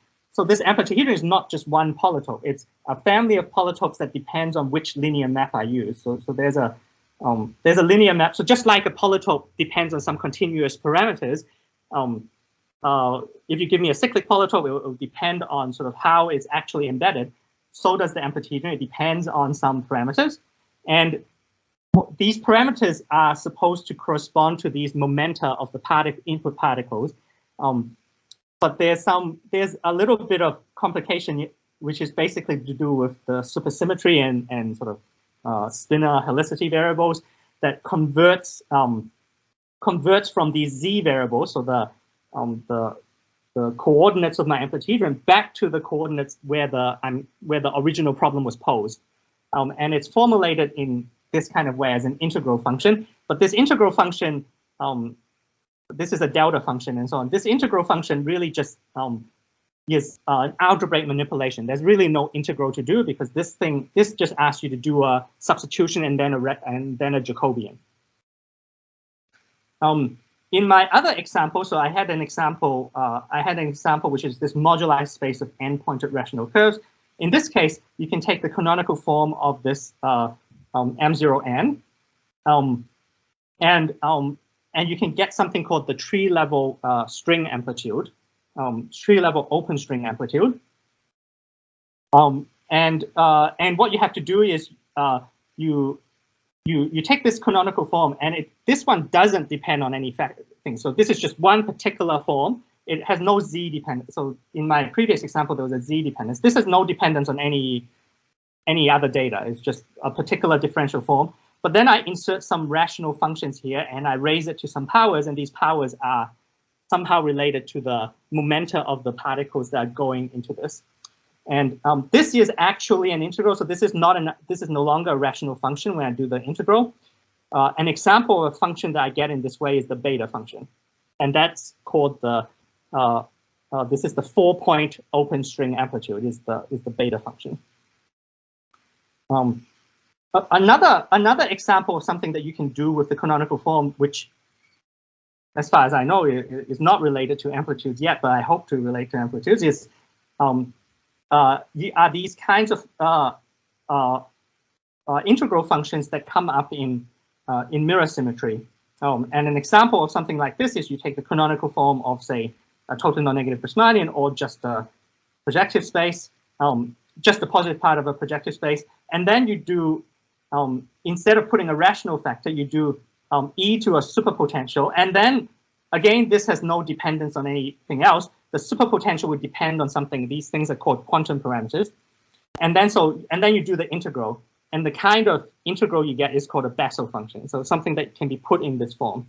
this amplituhedron is not just one polytope; it's a family of polytopes that depends on which linear map I use. So there's a linear map. So just like a polytope depends on some continuous parameters, if you give me a cyclic polytope, it will depend on sort of how it's actually embedded. So does the amplituhedron. It depends on some parameters, and these parameters are supposed to correspond to these momenta of the input particles. But there's a little bit of complication, which is basically to do with the supersymmetry and sort of spinor helicity variables that converts from these z variables, so the coordinates of my amplituhedron, back to the coordinates where the original problem was posed, and it's formulated in this kind of way as an integral function. But this integral function, this is a delta function and so on. This integral function really just is an algebraic manipulation. There's really no integral to do because this just asks you to do a substitution and then a Jacobian. In my other example, so I had an example which is this moduli space of n-pointed rational curves. In this case, you can take the canonical form of this M0n, and you can get something called the tree-level string amplitude, tree-level open string amplitude. And what you have to do is you take this canonical form, and this one doesn't depend on any thing. So this is just one particular form. It has no z dependence. So in my previous example, there was a z dependence. This has no dependence on any other data. It's just a particular differential form. But then I insert some rational functions here, and I raise it to some powers, and these powers are somehow related to the momenta of the particles that are going into this. And this is actually an integral, so this is no longer a rational function when I do the integral. An example of a function that I get in this way is the beta function, and that's called this is the 4-point open string amplitude is the beta function. Another example of something that you can do with the canonical form, which, as far as I know, is not related to amplitudes yet, but I hope to relate to amplitudes, is are these kinds of integral functions that come up in mirror symmetry. And an example of something like this is you take the canonical form of, say, a totally non-negative Grassmannian or just a projective space, just the positive part of a projective space, and then you do, instead of putting a rational factor, you do e to a superpotential, and then again, this has no dependence on anything else. The superpotential would depend on something. These things are called quantum parameters. And then you do the integral. And the kind of integral you get is called a Bessel function. So something that can be put in this form.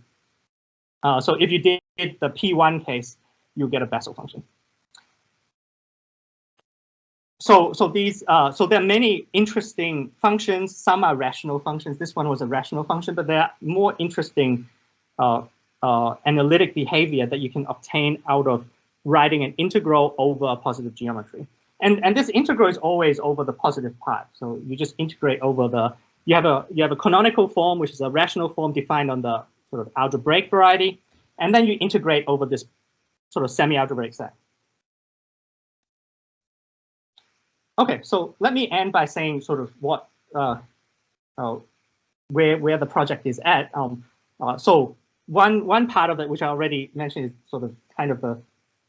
So if you did the P1 case, you get a Bessel function. So there are many interesting functions. Some are rational functions. This one was a rational function, but there are more interesting analytic behavior that you can obtain out of writing an integral over a positive geometry. And this integral is always over the positive part. So you just integrate over the, you have a canonical form, which is a rational form defined on the sort of algebraic variety. And then you integrate over this sort of semi-algebraic set. Okay, so let me end by saying sort of what, where the project is at. So one part of it, which I already mentioned, is sort of kind of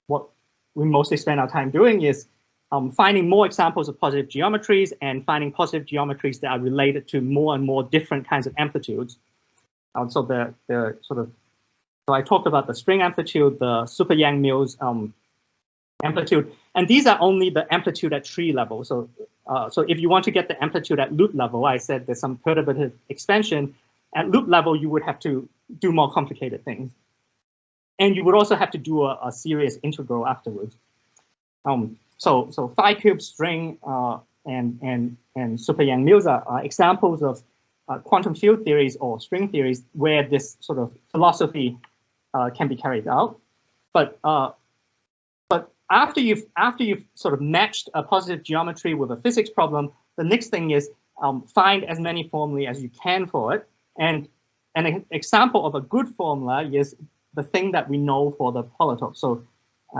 what we mostly spend our time doing is finding more examples of positive geometries and finding positive geometries that are related to more and more different kinds of amplitudes. So the sort of, so I talked about the string amplitude, the super Yang-Mills amplitude, and these are only the amplitude at tree level. So so if you want to get the amplitude at loop level, I said there's some perturbative expansion. At loop level, you would have to do more complicated things. And you would also have to do a serious integral afterwards. So phi cube string and super Yang-Mills are examples of quantum field theories or string theories where this sort of philosophy can be carried out. But after you've sort of matched a positive geometry with a physics problem, the next thing is find as many formulae as you can for it. And an example of a good formula is the thing that we know for the polytope. So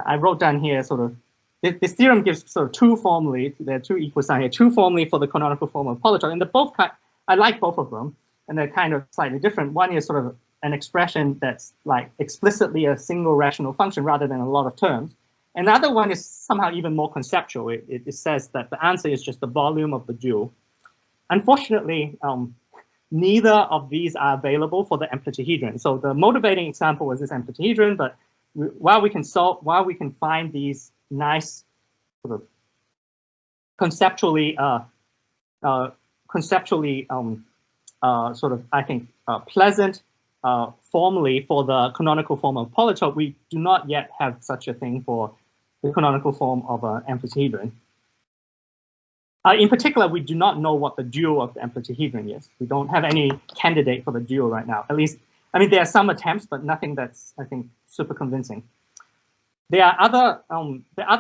I wrote down here sort of, this theorem gives sort of two formulae, there are two equal signs here, two formulae for the canonical form of polytope. And they're both kind, I like both of them, and they're kind of slightly different. One is sort of an expression that's like explicitly a single rational function rather than a lot of terms. And the other one is somehow even more conceptual. It says that the answer is just the volume of the dual. Unfortunately, neither of these are available for the amplituhedron. So the motivating example was this amplituhedron, but while we can find these nice sort of conceptually sort of, I think, pleasant formulae for the canonical form of polytope, we do not yet have such a thing for the canonical form of an amplituhedron. In particular, we do not know what the dual of the amplituhedron is. We don't have any candidate for the dual right now. At least, I mean, there are some attempts, but nothing that's, I think, super convincing. There are other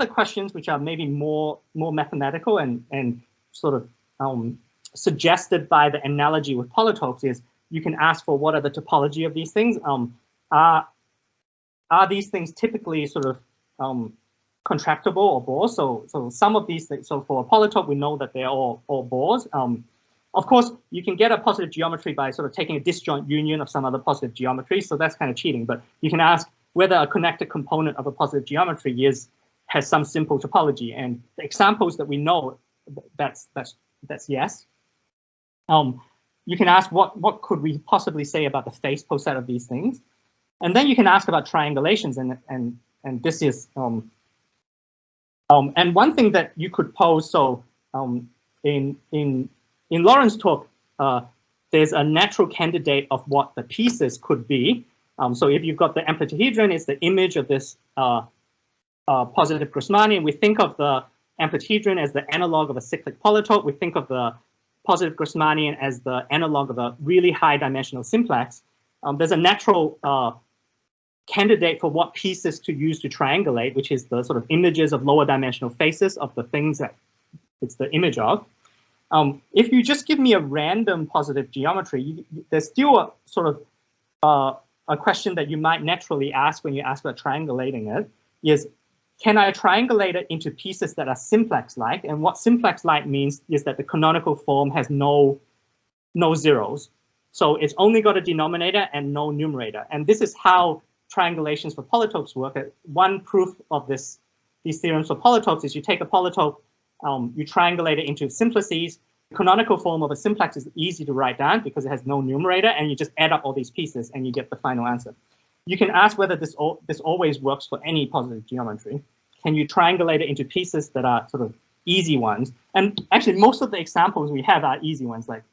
questions which are maybe more mathematical and sort of suggested by the analogy with polytopes is you can ask for what are the topology of these things. Are these things typically sort of contractible or Bores? So some of these things, so for a polytope, we know that they're all Bores. Of course, you can get a positive geometry by sort of taking a disjoint union of some other positive geometry, so that's kind of cheating. But you can ask whether a connected component of a positive geometry has some simple topology. And the examples that we know, that's yes. You can ask what could we possibly say about the phase poset of these things, and then you can ask about triangulations, and this is and one thing that you could pose. So in Lauren's talk, there's a natural candidate of what the pieces could be. So if you've got the amplituhedron, it's the image of this positive Grassmannian. We think of the amplituhedron as the analog of a cyclic polytope. We think of the positive Grassmannian as the analog of a really high dimensional simplex. There's a natural candidate for what pieces to use to triangulate, which is the sort of images of lower dimensional faces of the things that it's the image of. If you just give me a random positive geometry, there's still a sort of a question that you might naturally ask when you ask about triangulating it is, can I triangulate it into pieces that are simplex-like? And what simplex-like means is that the canonical form has no zeros. So it's only got a denominator and no numerator. And this is how triangulations for polytopes work. One proof of these theorems for polytopes is you take a polytope, you triangulate it into simplices, canonical form of a simplex is easy to write down because it has no numerator, and you just add up all these pieces and you get the final answer. You can ask whether this always works for any positive geometry. Can you triangulate it into pieces that are sort of easy ones? And actually, most of the examples we have are easy ones. Like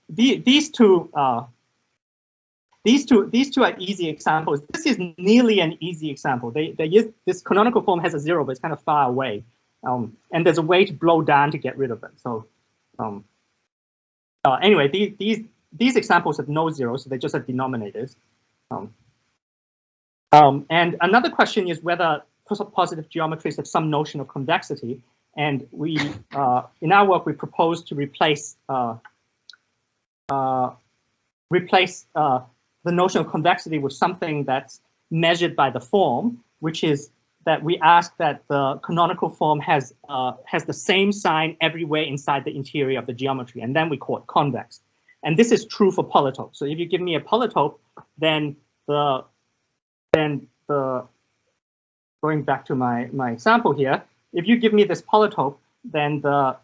these two are easy examples. This is nearly an easy example. This canonical form has a 0, but it's kind of far away. And there's a way to blow down to get rid of it. So anyway, these examples have no 0, so they just have denominators. And another question is whether positive geometries have some notion of convexity. And we, in our work, we propose to replace the notion of convexity with something that's measured by the form, which is that we ask that the canonical form has the same sign everywhere inside the interior of the geometry, and then we call it convex. And this is true for polytope. So if you give me a polytope, then going back to my example here, if you give me this polytope, then the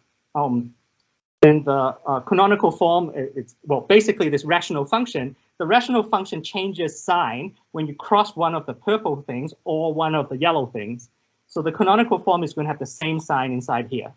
canonical form, it's, well, basically this rational function. The rational function changes sign when you cross one of the purple things or one of the yellow things. So the canonical form is going to have the same sign inside here.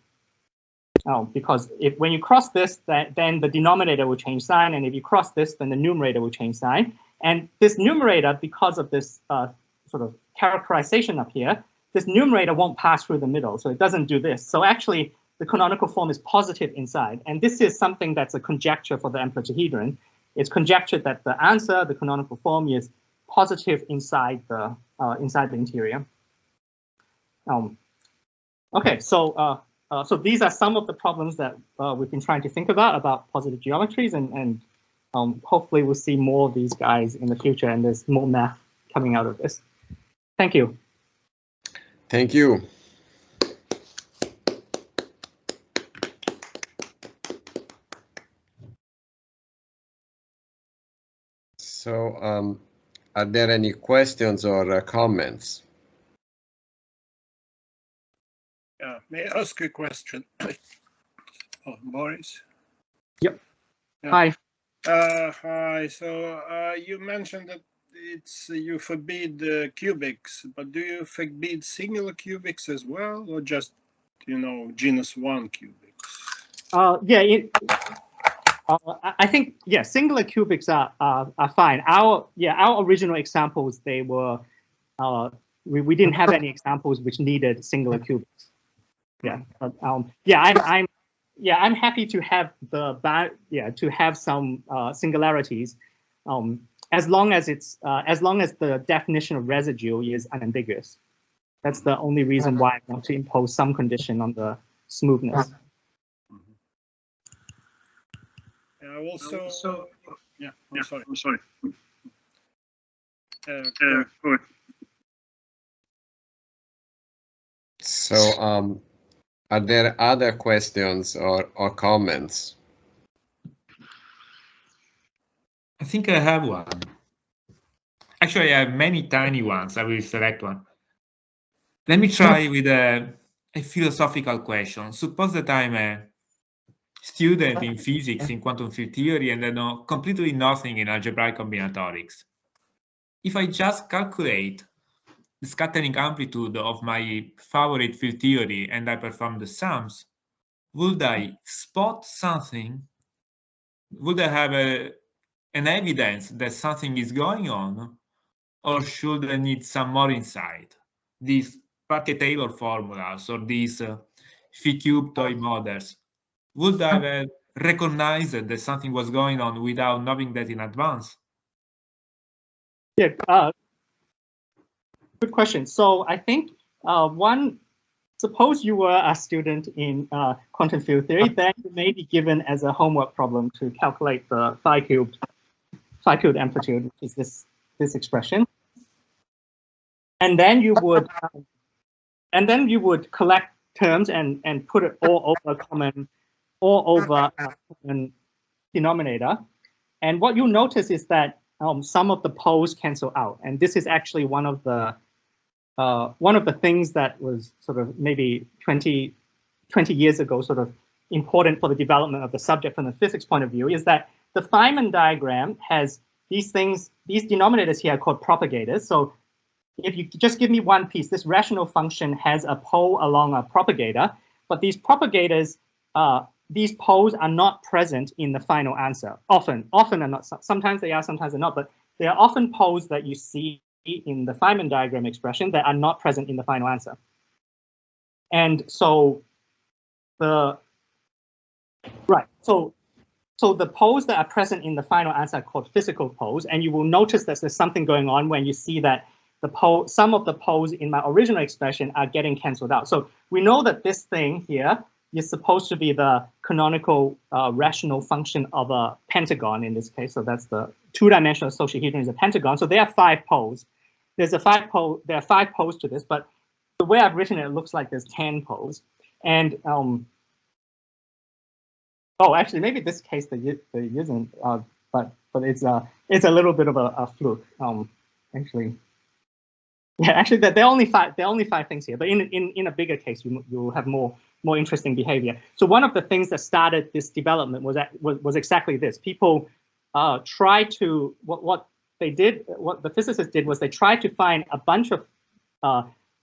Because when you cross this, then the denominator will change sign, and if you cross this, then the numerator will change sign. And this numerator, because of this sort of characterization up here, this numerator won't pass through the middle, so it doesn't do this. So actually, the canonical form is positive inside, and this is something that's a conjecture for the amplituhedron. It's conjectured that the answer, the canonical form, is positive inside the interior. Okay, so these are some of the problems that we've been trying to think about positive geometries, and hopefully we'll see more of these guys in the future, and there's more math coming out of this. Thank you. Thank you. So, are there any questions or comments? Yeah, may I ask a question? Oh, Boris? Yep. Yeah. Hi. Hi. So you mentioned that you forbid cubics, but do you forbid singular cubics as well, or just, genus 1 cubics? Yeah. I think, yeah, singular cubics are fine. Our original examples, they were we didn't have any examples which needed singular cubics. Yeah, but, I'm happy to have some singularities, as long as the definition of residue is unambiguous. That's the only reason why I want to impose some condition on the smoothness. Also, yeah, I'm sorry. So, are there other questions or comments? I think I have one. Actually, I have many tiny ones. I will select one. Let me try with a philosophical question. Suppose that I'm a student in physics, in quantum field theory, and I know completely nothing in algebraic combinatorics. If I just calculate the scattering amplitude of my favorite field theory and I perform the sums, would I spot something? Would I have an evidence that something is going on? Or should I need some more insight? These Parquet-Taylor formulas or these phi-cube toy models, would I have recognized that something was going on without knowing that in advance? Yeah, good question. So I think suppose you were a student in quantum field theory, then you may be given as a homework problem to calculate the phi-cube amplitude, which is this expression. And then you would collect terms and put it all over a common denominator. And what you'll notice is that some of the poles cancel out, and this is actually one of the things that was sort of maybe 20 20 years ago, sort of important for the development of the subject from the physics point of view, is that the Feynman diagram has these things, these denominators here are called propagators. So if you just give me one piece, this rational function has a pole along a propagator, but these propagators, these poles are not present in the final answer. Often are not. Sometimes they are, sometimes they're not, but there are often poles that you see in the Feynman diagram expression that are not present in the final answer. And so the the poles that are present in the final answer are called physical poles, and you will notice that there's something going on when you see that some of the poles in my original expression are getting cancelled out. So we know that this thing here is supposed to be the canonical rational function of a pentagon in this case. So that's the two-dimensional associahedron is a pentagon. So there are 5 poles. There are 5 poles to this, but the way I've written it, it looks like there's 10 poles. And oh, actually, maybe this case there isn't, but it's a little bit of a fluke. Actually, yeah, actually, there are only 5 things here. But in a bigger case, you will have more interesting behavior. So one of the things that started this development was exactly this. People tried to what the physicists did was they tried to find a bunch of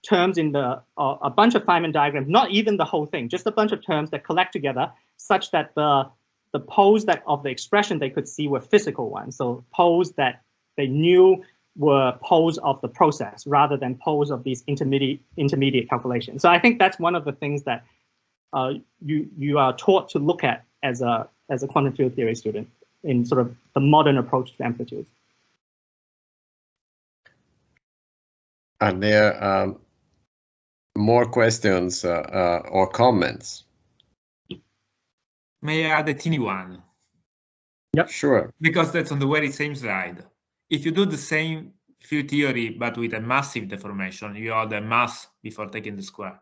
terms in a bunch of Feynman diagrams, not even the whole thing, just a bunch of terms that collect together such that the poles of the expression they could see were physical ones. So poles that they knew were poles of the process rather than poles of these intermediate calculations. So I think that's one of the things that you are taught to look at as a quantum field theory student in sort of the modern approach to amplitudes. Are there more questions or comments? May I add a teeny one? Yep. Sure. Because that's on the very same slide. If you do the same field theory, but with a massive deformation, you add a mass before taking the square,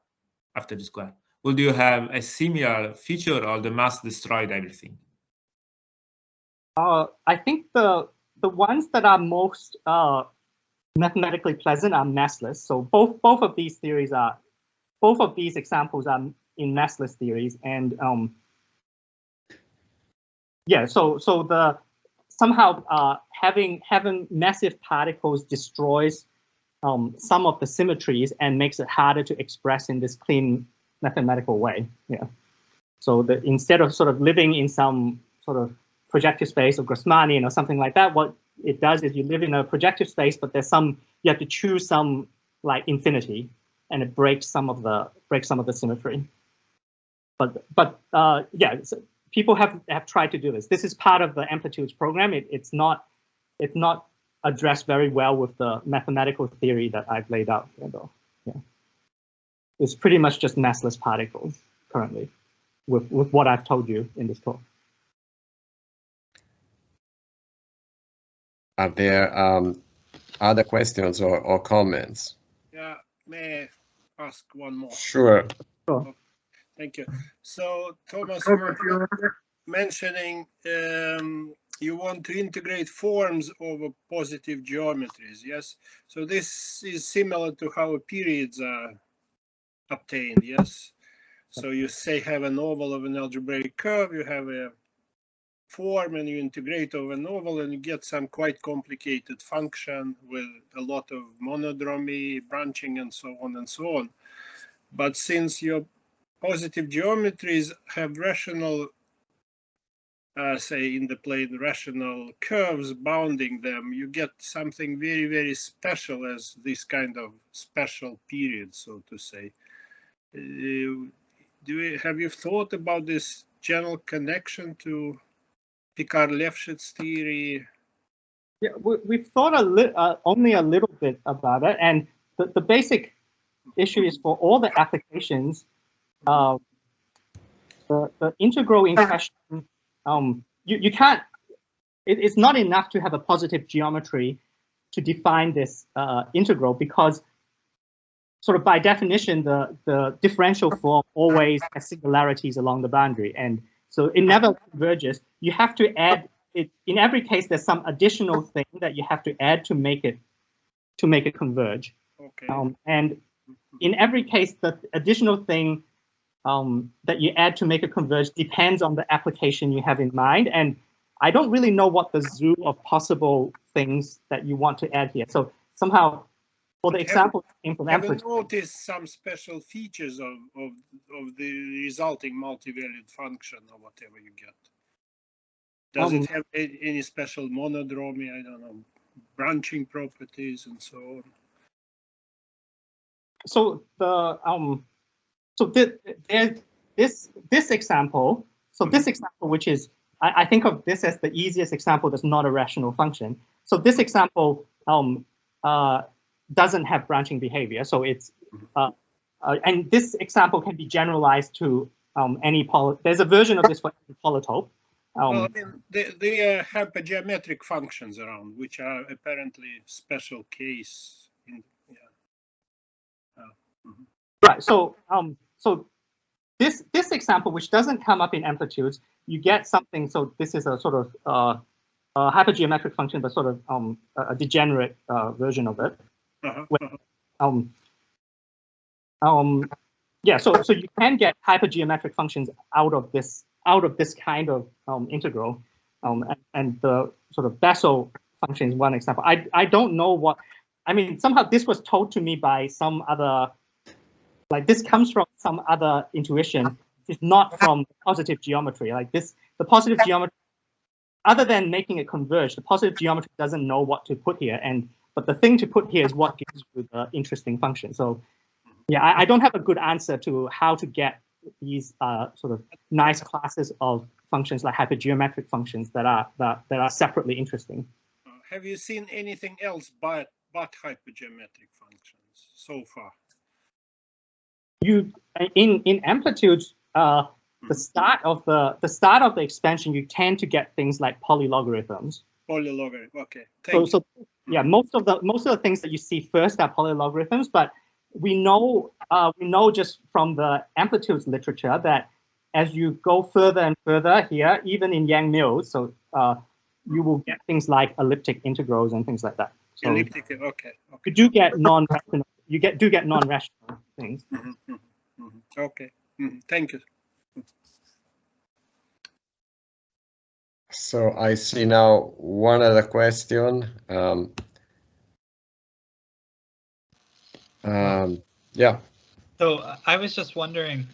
after the square. Would you have a similar feature, or the mass destroyed everything? I think the ones that are most mathematically pleasant are massless. So both of these examples are in massless theories, and yeah. So somehow having massive particles destroys some of the symmetries and makes it harder to express in this clean mathematical way. Yeah. So instead of sort of living in some sort of projective space or Grassmannian or something like that, what it does is you live in a projective space, but there's you have to choose some like infinity, and it breaks some of the symmetry. But yeah, so people have tried to do this. This is part of the Amplitudes program. It's not addressed very well with the mathematical theory that I've laid out here, though. Yeah. It's pretty much just massless particles currently with what I've told you in this talk. Are there other questions or comments? Yeah, may I ask one more? Sure. Oh, thank you. So, Thomas, you were mentioning you want to integrate forms over positive geometries, yes? So this is similar to how periods are obtained, yes? So you say have an oval of an algebraic curve, you have a form, and you integrate over an oval, and you get some quite complicated function with a lot of monodromy, branching, and so on and so on. But since your positive geometries have rational, say in the plane, rational curves bounding them, you get something very, very special as this kind of special period, so to say. Have you thought about this general connection to Picard-Lefschetz theory? Yeah, we've thought only a little bit about it, and the basic issue is for all the applications, the integral in question, you can't. It's not enough to have a positive geometry to define this integral, because sort of by definition, the differential form always has singularities along the boundary, and so it never converges. You have to add it. In every case, there's some additional thing that you have to add to make it converge. Okay. And in every case, the additional thing that you add to make it converge depends on the application you have in mind. And I don't really know what the zoo of possible things that you want to add here. So somehow, for the example, have you noticed some special features of the resulting multivariate function or whatever you get? Does it have any special monodromy? I don't know, branching properties and so on. So this example, this example, which is I think of this as the easiest example that's not a rational function. So this example doesn't have branching behavior. So it's and this example can be generalized to any there's a version of this for any polytope. Well, I mean, there are hypergeometric functions around, which are apparently special case. Right. So this example, which doesn't come up in amplitudes, you get something. So this is a sort of hypergeometric function, but sort of a degenerate version of it. Yeah. So you can get hypergeometric functions out of this kind of integral, and the sort of Bessel function is one example. I don't know what. I mean, somehow this was told to me by some other. Like this comes from some other intuition. It's not from positive geometry. Like this, the positive geometry, other than making it converge, the positive geometry doesn't know what to put here. But the thing to put here is what gives you the interesting function. So yeah, I don't have a good answer to how to get these sort of nice classes of functions like hypergeometric functions that are separately interesting. Have you seen anything else but hypergeometric functions so far? You in amplitudes, the start of the expansion, you tend to get things like polylogarithms. Polylogarithm, okay. So yeah, most of the things that you see first are polylogarithms, but we know just from the amplitudes literature that as you go further and further here, even in Yang-Mills, so you will get things like elliptic integrals and things like that. So elliptic, okay. You do get non-rational. You do get non-rational things. Okay. Thank you. So I see now one other question. Yeah. So I was just wondering,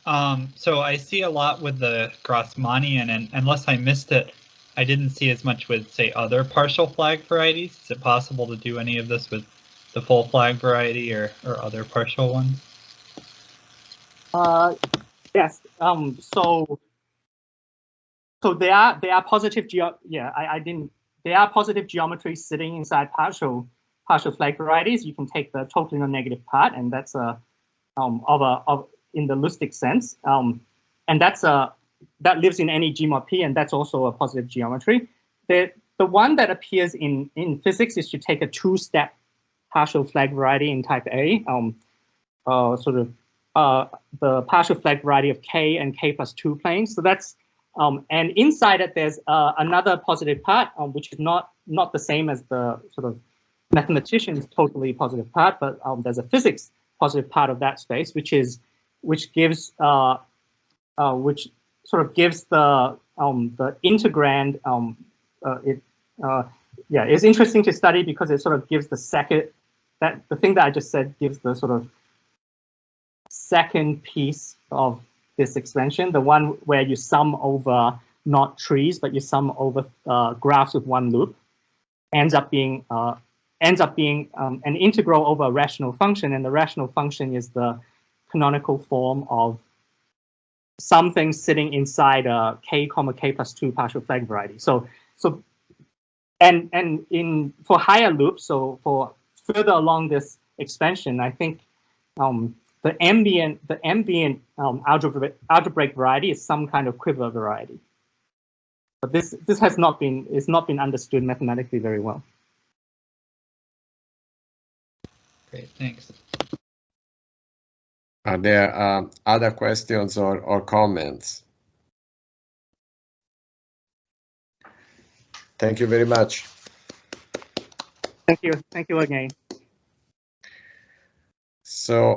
so I see a lot with the Grassmannian, and unless I missed it, I didn't see as much with, say, other partial flag varieties. Is it possible to do any of this with the full flag variety or other partial ones? Yes. So there are positive there are positive geometries sitting inside partial flag varieties. You can take the totally non-negative part, and that's in the Lustig sense, and that lives in any Gmod P, and that's also a positive geometry. The one that appears in physics is to take a two-step partial flag variety in type A, the partial flag variety of K and K plus 2 planes. So that's and inside it there's another positive part, which is not the same as the sort of mathematician's totally positive part, but there's a physics positive part of that space, which gives the integrand. It's interesting to study because it sort of gives the thing that I just said gives the sort of second piece of this expansion, the one where you sum over not trees, but you sum over graphs with one loop, ends up being an integral over a rational function, and the rational function is the canonical form of something sitting inside a K, K plus 2 partial flag variety. And for higher loops, so for further along this expansion, I think the ambient algebraic variety is some kind of quiver variety. But this has not been understood mathematically very well. Great, thanks. Are there other questions or comments? Thank you very much. Thank you again. So